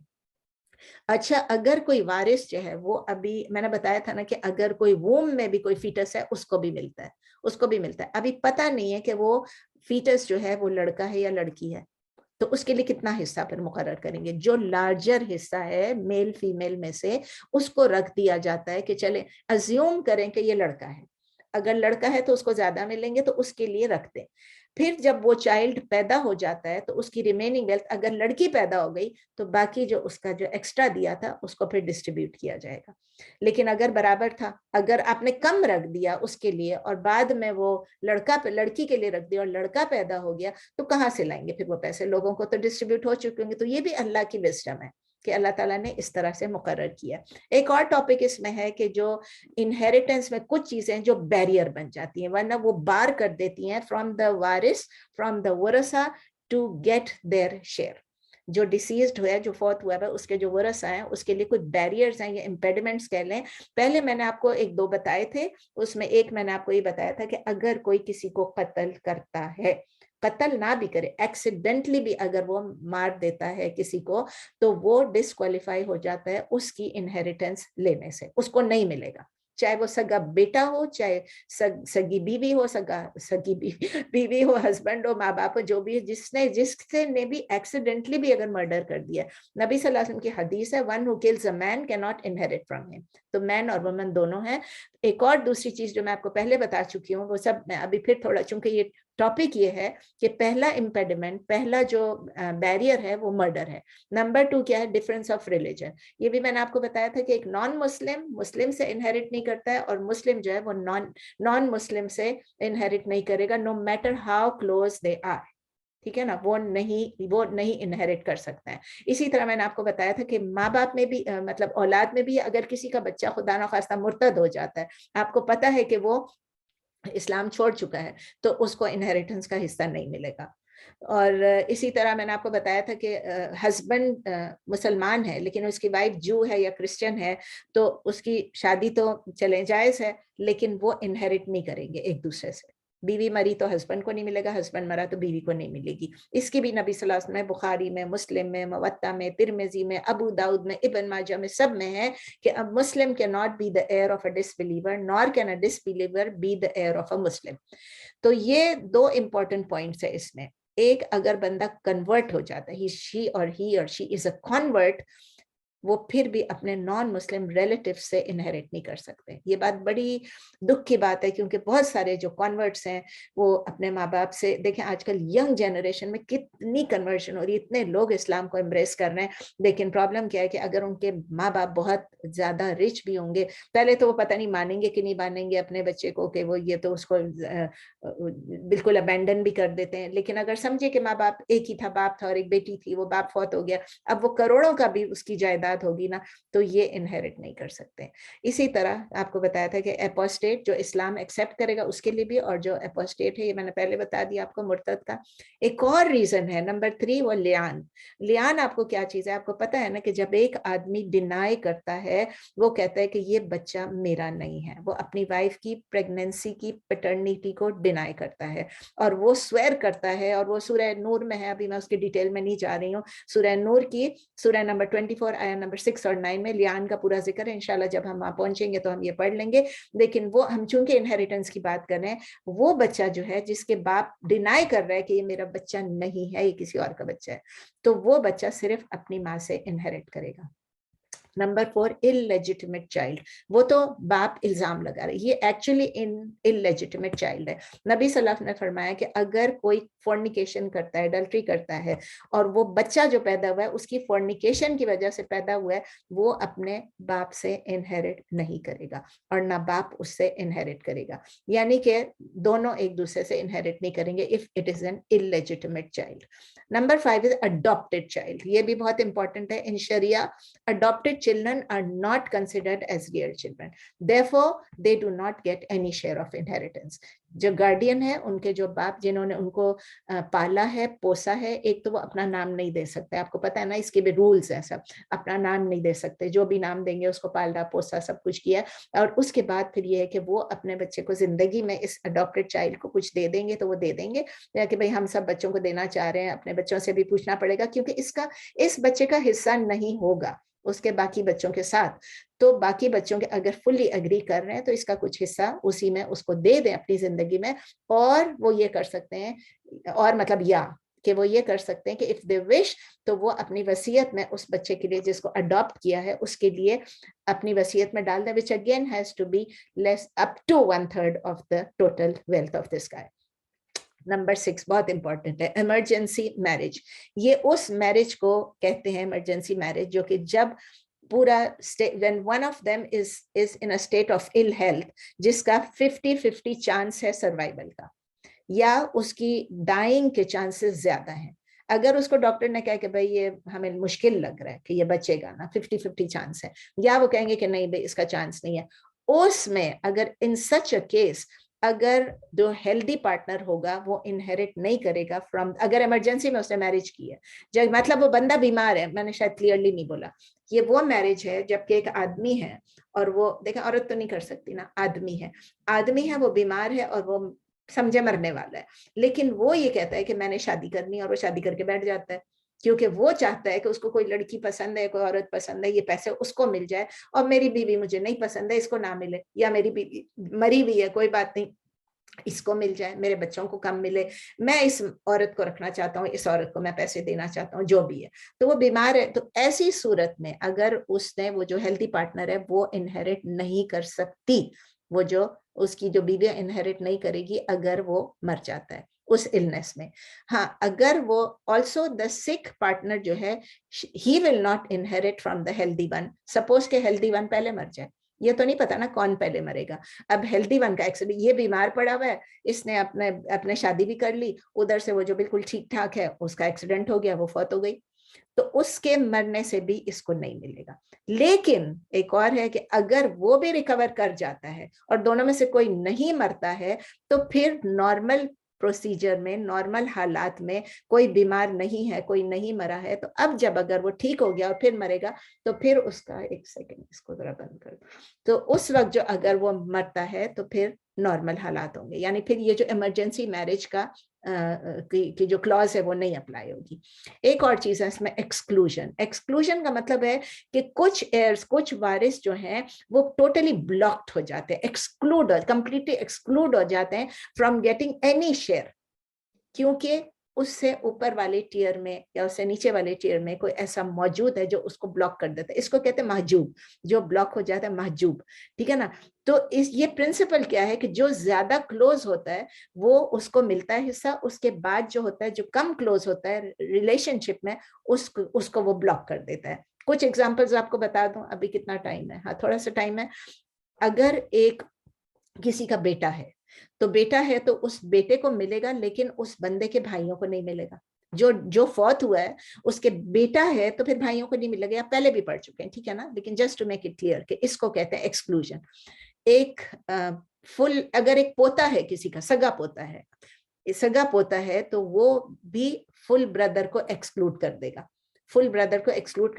अच्छा, अगर कोई वारिस जो है वो, अभी मैंने बताया था ना कि अगर कोई वूम में भी कोई फीटस है उसको भी मिलता है, उसको भी मिलता है। अभी पता नहीं है कि वो फीटस जो है वो लड़का है या लड़की है, तो उसके लिए कितना हिस्सा फिर मुकर्रर करेंगे? जो लार्जर हिस्सा है मेल फीमेल में से उसको रख दिया जाता है कि चले अज्यूम करें कि ये लड़का है, अगर लड़का है तो उसको ज्यादा मिलेंगे तो उसके लिए रख दें। फिर जब वो चाइल्ड पैदा हो जाता है तो उसकी रिमेनिंग वेल्थ, अगर लड़की पैदा हो गई तो बाकी जो उसका जो एक्स्ट्रा दिया था उसको फिर डिस्ट्रीब्यूट किया जाएगा। लेकिन अगर बराबर था, अगर आपने कम रख दिया उसके लिए और बाद में वो लड़की के लिए रख दिया और लड़का पैदा हो गया, तो कहाँ से लाएंगे फिर वो पैसे? लोगों को तो डिस्ट्रीब्यूट हो चुके होंगे। तो ये भी अल्लाह की विजडम है कि अल्लाह ताला ने इस तरह से मुकर्रर किया। एक और टॉपिक इसमें है कि जो इनहेरिटेंस में कुछ चीजें जो बैरियर बन जाती हैं, वरना वो बार कर देती हैं फ्रॉम द वारिस, फ्रॉम द वरसा टू गेट देयर शेयर। जो डिसीज्ड हुआ है, जो फौत हुआ है, उसके जो वरसा हैं उसके लिए कुछ बैरियर्स हैं या इम्पेडिमेंट्स कह लें। पहले मैंने आपको एक दो बताए थे, उसमें एक मैंने आपको ये बताया था कि अगर कोई किसी को कत्ल करता है, कत्ल ना भी करे, एक्सीडेंटली भी अगर वो मार देता है किसी को, तो वो डिस्क्वालीफाई हो जाता है उसकी इनहेरिटेंस लेने से, उसको नहीं मिलेगा। चाहे वो सगा बेटा हो, चाहे सगी बीवी हो, सगी बीवी हो, हस्बैंड हो, माँ बाप हो, जो भी है, जिससे ने भी एक्सीडेंटली भी अगर मर्डर कर दिया, नबी सल्लल्लाहु अलैहि वसल्लम की हदीस है, one who kills a man can not inherit from him. तो मैन और वुमन दोनों हैं। एक और दूसरी चीज जो मैं आपको पहले बता चुकी हूँ, वो सब मैं अभी फिर थोड़ा, चूंकि ये टॉपिक ये है कि पहला इम्पेडिमेंट, पहला जो बैरियर है वो मर्डर है। नंबर 2 क्या है? Difference of religion. ये भी मैंने आपको बताया था कि एक नॉन मुस्लिम मुस्लिम से इनहेरिट नहीं करता है, और मुस्लिम जो है वो नॉन मुस्लिम से इनहेरिट नहीं करेगा, no matter how close they are. ठीक है ना, वो नहीं इनहेरिट कर सकता है। इसी तरह मैंने आपको बताया था कि माँ बाप में भी मतलब औलाद में भी अगर किसी का बच्चा खुदा ना खास्ता मुर्तद हो जाता है, आपको पता है कि वो इस्लाम छोड़ चुका है, तो उसको इनहेरिटेंस का हिस्सा नहीं मिलेगा। और इसी तरह मैंने आपको बताया था कि हस्बैंड मुसलमान है लेकिन उसकी वाइफ जू है या क्रिश्चियन है, तो उसकी शादी तो चले जायज है, लेकिन वो इनहेरिट नहीं करेंगे एक दूसरे से। बीवी मरी तो हस्बैंड को नहीं मिलेगा, हस्बैंड मरा तो बीवी को नहीं मिलेगी। इसकी भी नबी सल्लल्लाहु अलैहि वसल्लम में, बुखारी में, मुस्लिम में, मुवत्ता में, तिरमिजी में, अबू दाऊद में, इब्न माजा में, सब में है कि a Muslim can not be the heir of a disbeliever, nor can a disbeliever be the heir of a Muslim. तो ये दो इंपॉर्टेंट पॉइंट्स है इसमें। एक, अगर बंदा कन्वर्ट हो जाता है, ही और शी इज अ कन्वर्ट, वो फिर भी अपने नॉन मुस्लिम रिलेटिव से इनहेरिट नहीं कर सकते। ये बात बड़ी दुख की बात है, क्योंकि बहुत सारे जो कन्वर्ट्स हैं वो अपने माँ बाप से, देखें आजकल यंग जनरेशन में कितनी कन्वर्शन हो रही है, इतने लोग इस्लाम को एम्ब्रेस कर रहे हैं। लेकिन प्रॉब्लम क्या है कि अगर उनके माँ बाप बहुत ज्यादा रिच भी होंगे, पहले तो वो पता नहीं मानेंगे कि नहीं मानेंगे अपने बच्चे को, कि वो ये तो उसको बिल्कुल अबेंडन भी कर देते हैं। लेकिन अगर समझे कि माँ बाप एक ही था, बाप था और एक बेटी थी, वो बाप फौत हो गया, अब वो करोड़ों का भी उसकी जायदाद होगी ना, तो ये इनहेरिट नहीं कर सकते। इसी तरह आपको बताया था कि एपोस्टेट जो इस्लाम एक्सेप्ट करेगा उसके लिए भी, और जो एपोस्टेट है, ये मैंने पहले बता दिया आपको, मुर्तद का। एक और रीजन है नंबर 3, वो लियान। लियान आपको क्या चीज है? आपको पता है ना कि जब एक आदमी डिनाई करता है, वो कहता है कि ये बच्चा मेरा नहीं है, वो अपनी वाइफ की प्रेगनेंसी की पैटर्निटी को डिनाई करता है, और वो स्वेर करता है, और वो सूरह नूर में है, अभी मैं उसकी डिटेल में नहीं जा रही हूँ, सूरह नूर की सूरह नंबर 24 आया नंबर 6 और 9 में लियान का पूरा जिक्र है। इंशाल्लाह जब हम वहां पहुंचेंगे तो हम ये पढ़ लेंगे। लेकिन वो, हम चूंकि इनहेरिटेंस की बात कर रहे हैं, वो बच्चा जो है जिसके बाप डिनाई कर रहा है कि ये मेरा बच्चा नहीं है, ये किसी और का बच्चा है, तो वो बच्चा सिर्फ अपनी माँ से इनहेरिट करेगा। नंबर 4 इलेजिटिमेट चाइल्ड, वो तो बाप इल्जाम लगा रहे, ये एक्चुअली इलेजिटिमेट चाइल्ड है। नबी सल्लल्लाहु अलैहि वसल्लम ने फरमाया कि अगर कोई फोर्निकेशन करता है, अडल्ट्री करता है, और वो बच्चा जो पैदा हुआ है उसकी फोर्निकेशन की वजह से पैदा हुआ है, वो अपने बाप से इनहेरिट नहीं करेगा और ना बाप उससे इनहेरिट करेगा, यानी कि दोनों एक दूसरे से इनहेरिट नहीं करेंगे if it is an illegitimate child. Number 5 is adopted child, ये भी बहुत इंपॉर्टेंट है। इन शरिया adopted children are not considered as real children, therefore they do not get any share of inheritance. जो गार्डियन है, उनके जो बाप जिन्होंने उनको पाला है, पोसा है, एक तो वो अपना नाम नहीं दे सकते, आपको पता है ना, इसके भी रूल्स हैं सब, अपना नाम नहीं दे सकते, जो भी नाम देंगे उसको पाला पोसा सब कुछ किया, और उसके बाद फिर ये है कि वो अपने बच्चे को जिंदगी में इस अडॉप्टेड चाइल्ड को कुछ दे देंगे तो वो दे देंगे, या कि भाई हम सब बच्चों को देना चाह रहे हैं, अपने बच्चों से भी पूछना पड़ेगा, क्योंकि इसका इस बच्चे का हिस्सा नहीं होगा उसके बाकी बच्चों के साथ, तो बाकी बच्चों के अगर फुल्ली एग्री कर रहे हैं तो इसका कुछ हिस्सा उसी में उसको दे दें अपनी जिंदगी में, और वो ये कर सकते हैं, और मतलब या कि वो ये कर सकते हैं कि इफ दे विश तो वो अपनी वसीयत में उस बच्चे के लिए जिसको अडॉप्ट किया है उसके लिए अपनी वसीयत में डाल दें, which again has to be less up to 1/3 of the total wealth of this guy. Number 6 बहुत इंपॉर्टेंट है, इमरजेंसी मैरिज। ये उस मैरिज को कहते हैं इमरजेंसी मैरिज जो कि जब पूरा when one of them is in a state of ill health, जिसका 50-50 चांस है सर्वाइवल का, या उसकी डाइंग के चांसेस ज्यादा हैं। अगर उसको डॉक्टर ने कहा कि भाई ये हमें मुश्किल लग रहा है कि ये बचेगा ना, 50-50 चांस है, या वो कहेंगे कि नहीं भाई इसका चांस नहीं है, उसमें अगर इन सच अ केस अगर जो हेल्दी पार्टनर होगा वो इनहेरिट नहीं करेगा फ्रॉम, अगर इमरजेंसी में उसने मैरिज की है, जब मतलब वो बंदा बीमार है, मैंने शायद क्लियरली नहीं बोला, ये वो मैरिज है जबकि एक आदमी है और वो देखें, औरत तो नहीं कर सकती ना, आदमी है वो बीमार है और वो समझे मरने वाला है, लेकिन वो ये कहता है कि मैंने शादी करनी है, और वो शादी करके बैठ जाता है, क्योंकि वो चाहता है कि उसको कोई लड़की पसंद है, कोई औरत पसंद है, ये पैसे उसको मिल जाए, और मेरी बीवी मुझे नहीं पसंद है, इसको ना मिले, या मेरी बीवी मरी हुई है कोई बात नहीं, इसको मिल जाए, मेरे बच्चों को कम मिले, मैं इस औरत को रखना चाहता हूँ, इस औरत को मैं पैसे देना चाहता हूँ, जो भी है, तो वो बीमार है, तो ऐसी सूरत में अगर उसने वो जो हेल्दी पार्टनर है वो इनहेरिट नहीं कर सकती, वो जो उसकी जो बीवी इनहेरिट नहीं करेगी अगर वो मर जाता है उस इलनेस में। हाँ, अगर वो ऑल्सो द सिक पार्टनर जो है, he will not inherit from the healthy one, suppose के हेल्दी वन पहले मर जाए, ये तो नहीं पता ना कौन पहले मरेगा, अब हेल्दी वन का एक्सीडेंट, ये बीमार पड़ा हुआ है, इसने अपने शादी भी कर ली, उधर से वो जो बिल्कुल ठीक ठाक है उसका एक्सीडेंट हो गया, वो फौत हो गई, तो उसके मरने से भी इसको नहीं मिलेगा। लेकिन एक और है कि अगर वो भी रिकवर कर जाता है और दोनों में से कोई नहीं मरता है, तो फिर नॉर्मल प्रोसीजर में, नॉर्मल हालात में, कोई बीमार नहीं है, कोई नहीं मरा है, तो अब जब अगर वो ठीक हो गया और फिर मरेगा, तो फिर उसका, एक सेकंड इसको जरा बंद कर, तो उस वक्त जो अगर वो मरता है तो फिर नॉर्मल हालात होंगे, यानी फिर ये जो इमरजेंसी मैरिज का की जो क्लॉज है वो नहीं अप्लाई होगी। एक और चीज है इसमें, एक्सक्लूजन का मतलब है कि कुछ एयर्स, कुछ वारिस जो हैं वो टोटली ब्लॉक्ड हो जाते हैं, कंप्लीटली एक्सक्लूड हो जाते हैं फ्रॉम गेटिंग एनी शेयर, क्योंकि उससे ऊपर वाले टियर में या उससे नीचे वाले टियर में कोई ऐसा मौजूद है जो उसको ब्लॉक कर देता है, इसको कहते हैं महजूब, जो ब्लॉक हो जाता है महजूब, ठीक है ना। तो ये प्रिंसिपल क्या है कि जो ज्यादा क्लोज होता है वो उसको मिलता है हिस्सा, उसके बाद जो होता है, जो कम क्लोज होता है रिलेशनशिप में, उसको वो ब्लॉक कर देता है। कुछ एग्जाम्पल्स आपको बता दूं, अभी कितना टाइम है, हाँ थोड़ा सा टाइम है। अगर एक किसी का बेटा है, तो बेटा है तो उस बेटे को मिलेगा, लेकिन उस बंदे के भाइयों को नहीं मिलेगा, जो फौत हुआ है उसके बेटा है तो फिर भाइयों को नहीं मिलेगा, या पहले भी पढ़ चुके हैं, ठीक है ना, लेकिन just to make it clear कि इसको कहते हैं एक्सक्लूजन। एक फुल, अगर एक पोता है किसी का, सगा पोता है तो वो भी फुल ब्रदर को एक्सक्लूड कर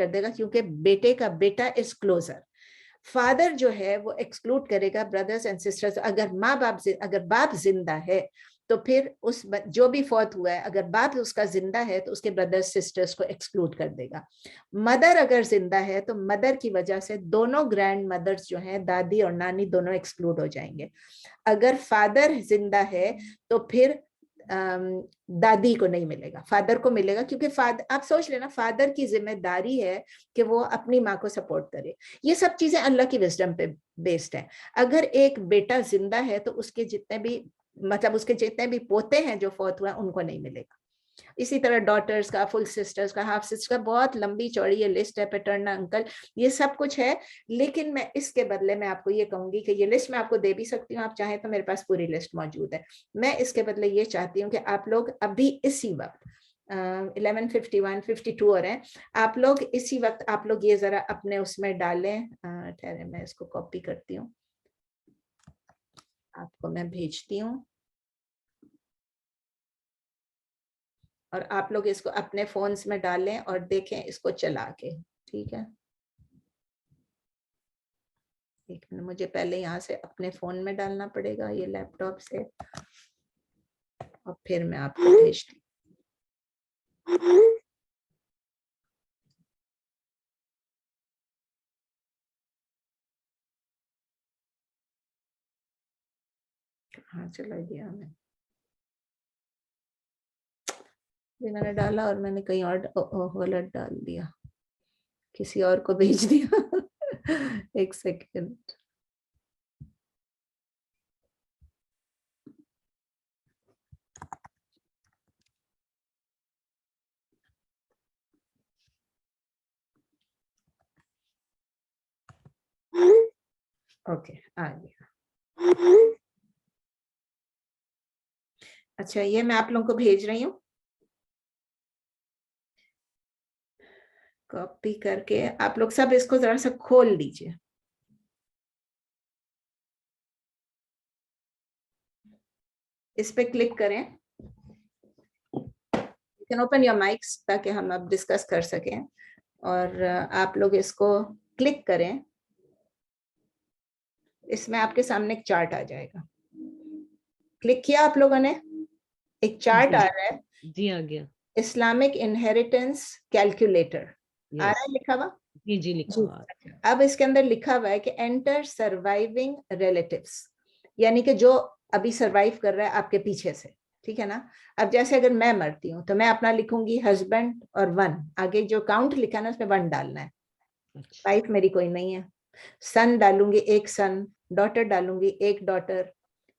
देगा, क्योंकि बेटे का बेटा इज क्लोजर। फादर जो है वो एक्सक्लूड करेगा ब्रदर्स एंड सिस्टर्स। अगर बाप जिंदा है तो फिर उस जो भी फौत हुआ है, अगर बाप उसका जिंदा है तो उसके ब्रदर्स सिस्टर्स को एक्सक्लूड कर देगा। मदर अगर जिंदा है तो मदर की वजह से दोनों ग्रैंड मदर्स जो हैं, दादी और नानी, दोनों एक्सक्लूड हो जाएंगे। अगर फादर जिंदा है तो फिर दादी को नहीं मिलेगा, फादर को मिलेगा, क्योंकि फादर, आप सोच लेना, फादर की जिम्मेदारी है कि वो अपनी माँ को सपोर्ट करे। ये सब चीजें अल्लाह की विजडम पे बेस्ड है। अगर एक बेटा जिंदा है तो उसके जितने भी, मतलब उसके जितने भी पोते हैं जो फौत हुआ उनको नहीं मिलेगा। इसी तरह डॉटर्स का, फुल सिस्टर्स का, हाफ सिस्टर्स का, बहुत लंबी चौड़ी ये लिस्ट है, पैटर्नल अंकल, ये सब कुछ है। लेकिन मैं इसके बदले में आपको ये कहूंगी कि ये लिस्ट मैं आपको दे भी सकती हूँ, आप चाहें तो मेरे पास पूरी लिस्ट मौजूद है। मैं इसके बदले ये चाहती हूँ कि आप लोग अभी इसी वक्त 11:51, 52 हो रहे हैं, आप लोग इसी वक्त आप लोग ये जरा अपने उसमें डालें। ठहरे मैं इसको कॉपी करती हूँ, आपको मैं भेजती हूँ, और आप लोग इसको अपने फोन्स में डालें और देखें इसको चला के, ठीक है। एक मिनट, मुझे पहले यहाँ से अपने फोन में डालना पड़ेगा ये लैपटॉप से, और फिर मैं आपको भेजती हूँ। हाँ चला गया, मैंने डाला और मैंने कहीं और गलत डाल दिया, किसी और को भेज दिया। एक सेकेंड। ओके, आ गया। अच्छा, ये मैं आप लोगों को भेज रही हूँ, कॉपी करके आप लोग सब इसको जरा सा खोल लीजिए। इस पे क्लिक करें, you can open your mics ताकि हम अब डिस्कस कर सकें, और आप लोग इसको क्लिक करें, इसमें आपके सामने एक चार्ट आ जाएगा। क्लिक किया आप लोगों ने? एक चार्ट आ रहा है, जी आ गया। इस्लामिक इनहेरिटेंस कैलकुलेटर आ रहा है लिखा हुआ? जी लिखा हुआ। अब इसके अंदर लिखा हुआ है कि एंटर सर्वाइविंग रिलेटिव्स, यानी कि जो अभी सर्वाइव कर रहा है आपके पीछे से, ठीक है ना। अब जैसे अगर मैं मरती हूँ तो मैं अपना लिखूंगी हस्बैंड और 1, आगे जो काउंट लिखा है ना उसमें 1 डालना है। वाइफ मेरी कोई नहीं है। सन डालूंगी 1 सन, डॉटर डालूंगी 1 डॉटर,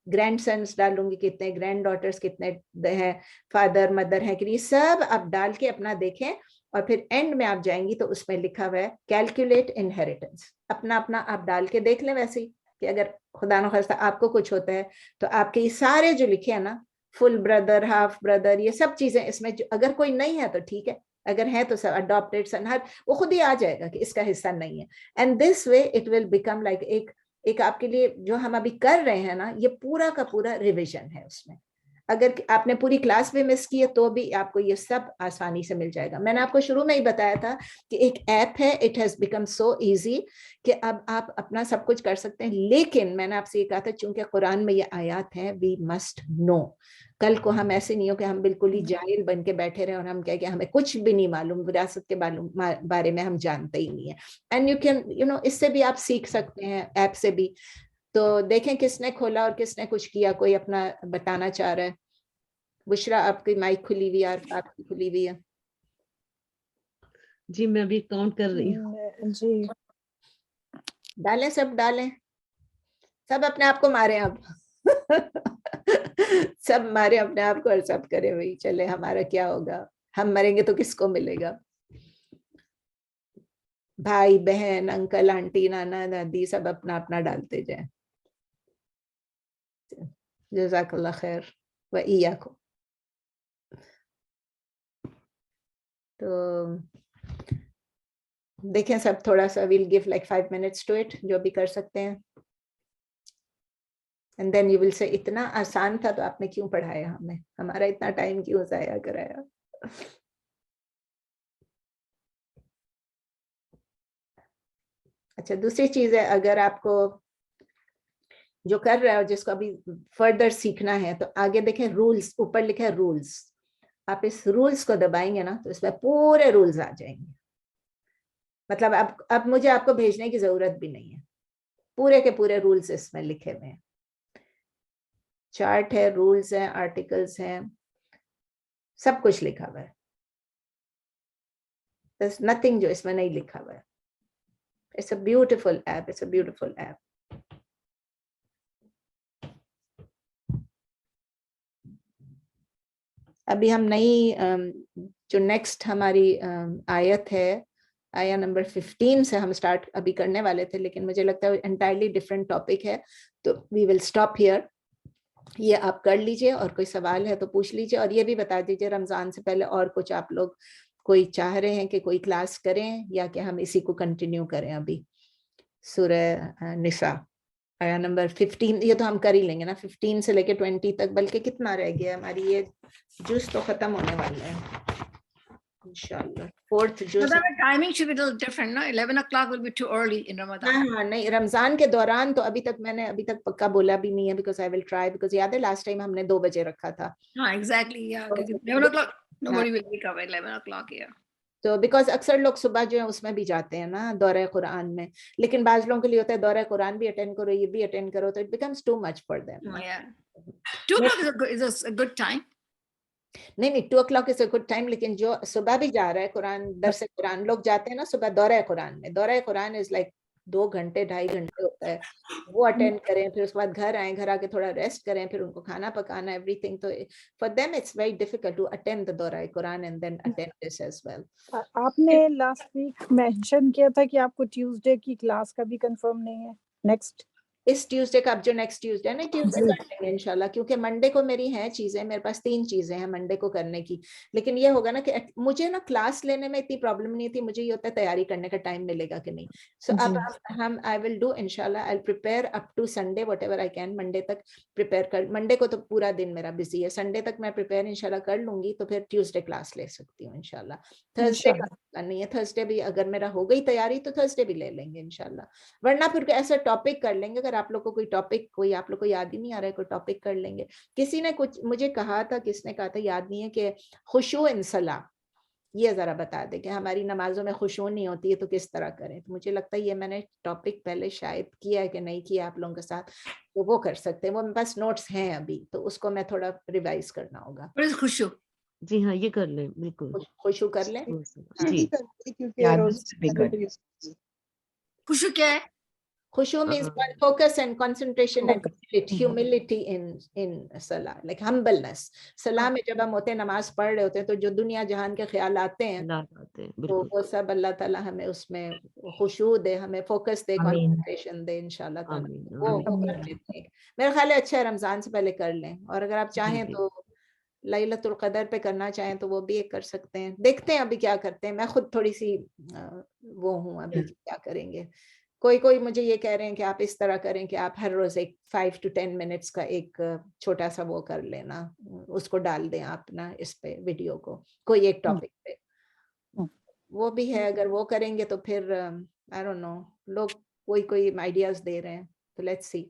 ग्रैंड सन्स डालूंगी कितने, ग्रैंड डॉटर्स कितने हैं, फादर मदर है कि नहीं, सब आप डाल के अपना देखें, और फिर एंड में आप जाएंगी तो उसमें लिखा हुआ है कैलकुलेट इनहेरिटेंस। अपना अपना आप डाल के देख लें, वैसे ही कि अगर खुदा न खास्ता आपको कुछ होता है तो आपके ये सारे जो लिखे हैं ना, फुल ब्रदर, हाफ ब्रदर, ये सब चीजें इसमें, अगर कोई नहीं है तो ठीक है, अगर है तो सब अडॉप्टेड सन, हर वो खुद ही आ जाएगा कि इसका हिस्सा नहीं है। And this way it will become like एक आपके लिए जो हम अभी कर रहे हैं ना, ये पूरा का पूरा रिवीजन है उसमें। अगर आपने पूरी क्लास भी मिस की है तो भी आपको ये सब आसानी से मिल जाएगा। मैंने आपको शुरू में ही बताया था कि एक ऐप है, it has become so easy कि अब आप अपना सब कुछ कर सकते हैं। लेकिन मैंने आपसे ये कहा था चूंकि कुरान में ये आयात है, वी मस्ट नो, कल को हम ऐसे नहीं हो कि हम बिल्कुल ही जाहिल बन के बैठे रहे और हम कहें कि हमें कुछ भी नहीं मालूम, विरासत के बारे में हम जानते ही नहीं है। एंड यू कैन इससे भी आप सीख सकते हैं, ऐप से भी। तो देखें किसने खोला और किसने कुछ किया, कोई अपना बताना चाह रहा है? बुशरा आपकी माइक खुली हुई है, आपकी खुली हुई है। जी मैं अभी काउंट कर रही हूँ। जी डालें, सब डालें, सब अपने आप को मारे अब। सब मारे अपने आप को और सब करे वही चले, हमारा क्या होगा, हम मरेंगे तो किसको मिलेगा? भाई बहन, अंकल आंटी, नाना दादी, सब अपना अपना डालते जाए। जज़ाकल्लाह खैर व इयाकुम। तो देखें सब थोड़ा सा, we'll give like 5 minutes to it, जो भी कर सकते हैं। And then you will say इतना आसान था तो आपने क्यों पढ़ाया हमें, हमारा इतना टाइम क्यों जाया कराया। अच्छा, दूसरी चीज है, अगर आपको जो कर रहे हो जिसको अभी फर्दर सीखना है तो आगे देखें रूल्स, ऊपर लिखा है रूल्स, आप इस रूल्स को दबाएंगे ना तो इसमें पूरे रूल्स आ जाएंगे। मतलब अब मुझे आपको भेजने की जरूरत भी नहीं है, पूरे के पूरे रूल्स इसमें लिखे हुए हैं। चार्ट है, रूल्स हैं, आर्टिकल्स हैं, सब कुछ लिखा हुआ है. There's nothing जो इसमें नहीं लिखा हुआ है. It's a beautiful app. It's a beautiful app. अभी हम नई जो नेक्स्ट हमारी आयत है, आया नंबर 15 से हम स्टार्ट अभी करने वाले थे, लेकिन मुझे लगता है एंटायरली डिफरेंट टॉपिक है, तो वी विल स्टॉप हियर. ये आप कर लीजिए, और कोई सवाल है तो पूछ लीजिए. और ये भी बता दीजिए रमजान से पहले और कुछ आप लोग कोई चाह रहे हैं कि कोई क्लास करें, या कि हम इसी को कंटिन्यू करें. अभी सूरह निसा आया नंबर 15, ये तो हम कर ही लेंगे ना, 15 से लेके 20 तक. बल्कि कितना रह गया हमारी, ये जूस तो खत्म होने वाला है इंशाल्लाह. Fourth juice. Timing should be a little different, no? 11 o'clock will be too early in Ramadan. हाँ, नहीं, रमजान के दौरान तो मैंने अभी तक पक्का बोला भी नहीं है, because I will try, because याद है लास्ट टाइम हमने 2 बजे रखा था. हाँ, exactly, yeah. 11 o'clock, nobody will wake up at 11 o'clock, yeah. तो बिकॉज अक्सर लोग सुबह जो है उसमें भी जाते हैं ना, दौरे कुरान में, लेकिन बाज लोगों के लिए होता है दौरे कुरान भी अटेंड करो, ये भी अटेंड करो, तो it becomes too much for them. Yeah. 2 o'clock is a good time. नहीं, 2 o'clock is a good time, लेकिन जो सुबह भी जा रहा है कुरान दरस कुरान, लोग जाते हैं ना सुबह दौरे कुरान में. दौरे कुरान इज लाइक 2 घंटे 2.5 घंटे होता है, वो अटेंड करें, फिर उसके बाद घर आए, घर आके थोड़ा रेस्ट करें, फिर उनको खाना पकाना, एवरीथिंग. तो for them it's very difficult to attend the दौरा Quran and then attend this as well. आपने लास्ट वीक मेंशन किया था कि आपको ट्यूसडे की क्लास का भी कंफर्म नहीं है. नेक्स्ट इस ट्यूसडे का, अब जो नेक्स्ट ट्यूसडे है ना, ट्यूसडे कर लेंगे इंशाल्लाह, क्योंकि मंडे को मेरी हैं चीजें, मेरे पास 3 चीजें हैं मंडे को करने की. लेकिन ये होगा ना कि मुझे ना क्लास लेने में इतनी प्रॉब्लम नहीं थी, मुझे ये होता है तैयारी करने का टाइम मिलेगा कि नहीं. सो अब हम आई विल डू इंशाल्लाह, I will prepare up to Sunday whatever I can. Monday तक प्रिपेयर कर, मंडे को तो पूरा दिन मेरा बिजी है, संडे तक मैं प्रिपेयर इंशाल्लाह कर लूंगी, तो फिर ट्यूसडे क्लास ले सकती हूँ इंशाल्लाह. थर्सडे का नहीं है, थर्सडे भी अगर मेरा हो गई तैयारी तो थर्सडे भी ले लेंगे इंशाल्लाह. वरना फिर ऐसा टॉपिक कर लेंगे, अगर आप लोग को कोई टॉपिक, कोई आप लोग को याद ही नहीं आ रहा है, कोई टॉपिक कर लेंगे. किसी ने कुछ मुझे कहा था, किसने कहा था याद नहीं है, कि खुशू इन सलाह, ये जरा बता दे कि हमारी नमाजों में खुशू नहीं होती है तो किस तरह करें. तो मुझे लगता है ये मैंने टॉपिक पहले शायद किया है कि नहीं किया आप लोगों के साथ, तो वो कर सकते हैं. वो मेरे पास नोट्स हैं अभी, तो उसको मैं थोड़ा रिवाइज करना होगा. खुशू, जी हाँ, ये कर लें, बिल्कुल खुशू कर लें. जी. खुशू क्या है? Khushu means focus and concentration and humility in salah, like humbleness. Salah में जब हम होते हैं, नमाज पढ़ रहे होते हैं, तो जो दुनिया जहान के ख्याल आते हैं, तो वो सब अल्लाह ताला हमें उसमें खुशू दे, हमें फोकस दे, concentration दे इंशाल्लाह ताला. वो कर लेते हैं. मेरा ख्याल है अच्छा है रमजान से पहले कर लें, और अगर आप चाहें तो लैलतुल क़दर पे करना चाहें तो वो भी एक कर सकते हैं. देखते हैं अभी क्या करते हैं. मैं खुद थोड़ी सी वो हूँ अभी क्या करेंगे. कोई मुझे ये कह रहे हैं कि आप इस तरह करें कि आप हर रोज एक 5 to 10 मिनट्स का एक छोटा सा वो कर लेना, उसको डाल दें आप ना इस पे वीडियो को, कोई एक टॉपिक पे. वो भी है, अगर वो करेंगे तो फिर आई डोंट नो, लोग कोई आइडियाज दे रहे हैं, तो लेट्स सी.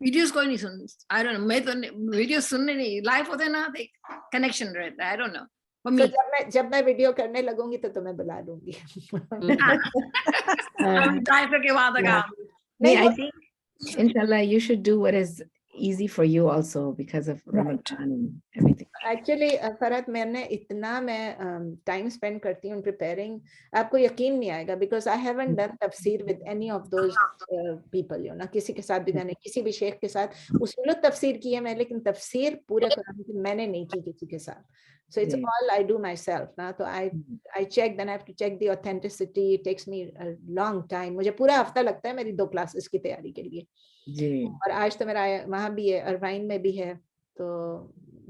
वीडियोस कोई नहीं सुन, आई डोंट नो, मैं तो वीडियो सुनने नहीं, लाइव होते ना, कनेक्शन रहता है, आई डोंट नो. तो जब मैं वीडियो करने लगूंगी तो तुम्हें बुला लूंगी. I think inshallah you should do what is easy for you also because of Ramadan and everything. Actually Farhat, मैंने इतना मैं टाइम स्पेंड करती हूँ प्रिपेयरिंग, आपको यकीन नहीं आएगा, because I haven't done तफसीर with any of those people, you know, किसी के साथ भी मैंने, किसी भी शेख के साथ उसूल तफसीर की है मैं, लेकिन तफसीर पूरे कुरान की मैंने नहीं की किसी के साथ. So it's all I do myself ना. तो I check, then I have to check the authenticity. It takes me a long time. मुझे पूरा हफ्ता लगता है मेरी 2 क्लासेस की तैयारी के लिए जी. और आज तो मेरा वहाँ भी है, अरवाइन में भी है, तो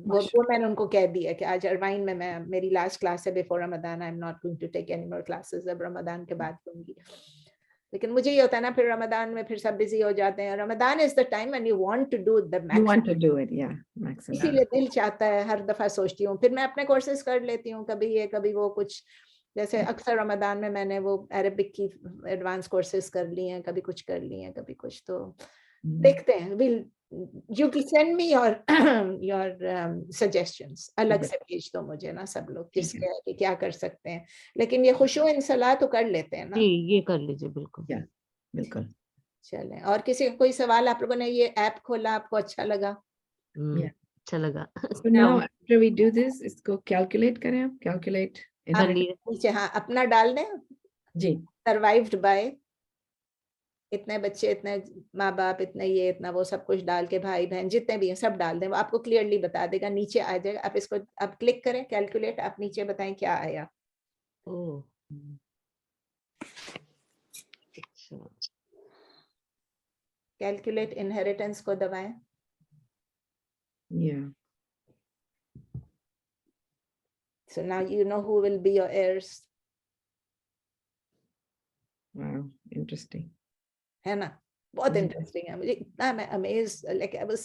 वो मैंने उनको कह दिया कि आज अरवाइन में मैं, मेरी लास्ट क्लास है before Ramzan. I am not going to take any more classes, अब रमजान के बाद लूंगी. लेकिन मुझे ये होता है ना, फिर रमजान में फिर सब बिजी हो जाते हैं. Ramzan is the time when you want to do the maximum. You want to do it, yeah, maximum. इसीलिए दिल चाहता है, हर दफा सोचती हूँ, फिर मैं अपने कोर्सेज कर लेती हूँ, कभी ये कभी वो. कुछ जैसे अक्सर रमजान में मैंने वो अरबिक की एडवांस कोर्सेज कर लिए हैं, कभी कुछ कर लिए हैं, कभी कुछ. तो देखते हैं. Will you can send me your suggestions. अलग से भेज दो मुझे ना सब लोग, किसके कि क्या कर सकते हैं. लेकिन ये खुशू इन सलाह तो कर लेते हैं ना. जी, ये कर लीजिए, बिल्कुल. बिल्कुल. चलें, और किसी का कोई सवाल? आप लोगों ने ये ऐप खोला, आपको अच्छा लगा? Yeah. अच्छा लगा So now after we do this, इसको calculate करें आप, calculate आप inheritance. नीचे हाँ अपना डाल दें, जी सर्वाइव्ड बाय इतने बच्चे, इतने माँ बाप, इतने ये, इतना वो, सब कुछ डाल के, भाई बहन जितने भी हैं सब डाल दें, वो आपको क्लियरली बता देगा, नीचे आ जाएगा। आप इसको आप क्लिक करें कैलकुलेट, आप नीचे बताएं क्या आया। Oh. अच्छा कैलकुलेट इनहेरिटेंस को दबाएं। yeah So now you know who will be your heirs, wow interesting है ना? बहुत इंटरेस्टिंग है, मुझे इतना, मैं amaze, like I was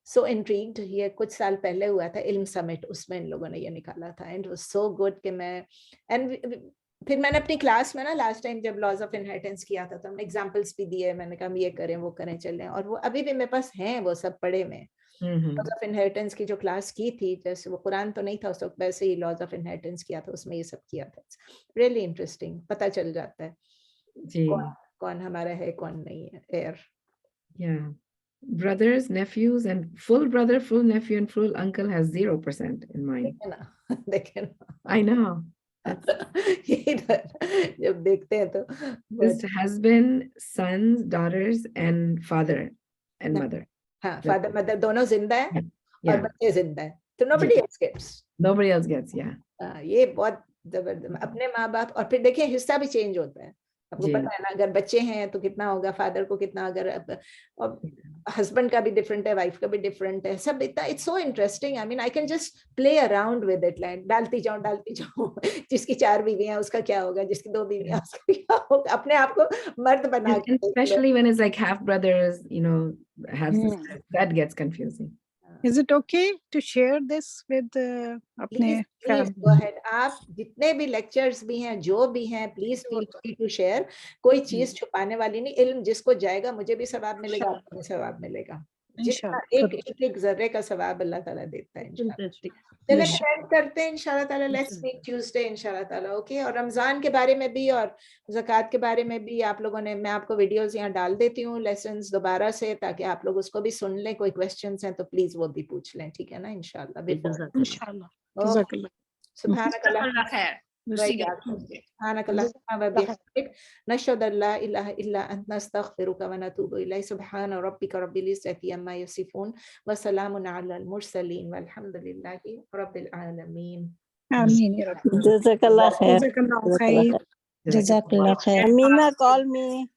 so intrigued. ये कुछ साल पहले हुआ था इल्म समिट, उसमें इन लोगों ने ये निकाला था, and it was so good कि मैं, एंड फिर मैंने अपनी क्लास में ना लास्ट टाइम जब लॉज ऑफ इनहेरिटेंस किया था तो हमने एग्जांपल्स भी दिए, मैंने कहा हम ये करें वो करें चलें, और वो अभी भी मेरे पास हैं वो सब पढ़े में। लॉज ऑफ इनहेरिटेंस की जो क्लास की थी, जैसे वो कुरान तो नहीं था उस वक्त, वैसे ही लॉज ऑफ इनहेरिटेंस किया था, उसमें ये सब किया था। रियली इंटरेस्टिंग, पता चल जाता है जी कौन हमारा है कौन नहीं है hair. yeah brothers nephews and full brother full nephew and full uncle has 0% in mine देखे ना, देखे ना, I know यही जब देखते हैं तो this husband sons daughters and father and mother हाँ, फादर मदर दोनों जिंदा है और yeah बच्चे जिंदा है, तो nobody else gets। nobody else gets yeah ये बहुत जबरदस्त, अपने माँ बाप, और फिर देखिए हिस्सा भी चेंज होता है, आपको जी। पता है ना, अगर बच्चे हैं तो कितना होगा, फादर को कितना, अगर और हस्बैंड का भी डिफरेंट है, वाइफ का भी डिफरेंट है, सब इतना, it's so interesting. I mean I can just play around with it, like डालती जाऊं जिसकी 4 बीवियां उसका क्या होगा, जिसकी 2 बीवियां उसका क्या होगा, अपने आप को मर्द बना And के देख लो। especially when it's like half brothers, you know, half sisters, that gets confusing. Is it okay to share this with अपने प्लीज family? गो अहेड, आप जितने भी लेक्चर्स भी हैं, जो भी हैं, please feel free to share, कोई चीज छुपाने वाली नहीं, इल्म जिसको जाएगा, मुझे भी सवाब मिलेगा, आपको भी सवाब मिलेगा, जितना इंशाल्लाह एक जर्रे का सवाब अल्लाह ताला देता है इंशाल्लाह। Interesting. चलिए फिर end करते हैं इंशाल्लाह ताला, लेट्स मीट ट्यूसडे इंशाल्लाह ताला, ओके। और रमजान के बारे में भी और ज़कात के बारे में भी आप लोगों ने, मैं आपको वीडियोस यहाँ डाल देती हूँ लेसन्स दोबारा से, ताकि आप लोग उसको भी सुन लें, कोई क्वेश्चंस हैं तो प्लीज वो भी पूछ लें, ठीक है ना, इंशाल्लाह बिफोर। इंशाल्लाह जज़ाकल्लाह सुभानकल्लाह खैर Right, Subhanakallahumma wa bihamdik, nashhadu an la ilaha illa anta, nastaghfiruka wa natubu ilayk, subhana rabbika rabbil izzati amma yasifun, wa salamun ala al mursalin, walhamdulillahi rabbil alamin. आमीन या रब। जज़ाकल्लाह खैर। जज़ाकल्लाह खैर। जज़ाकल्लाह खैर। Amina, call me.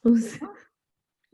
Who's-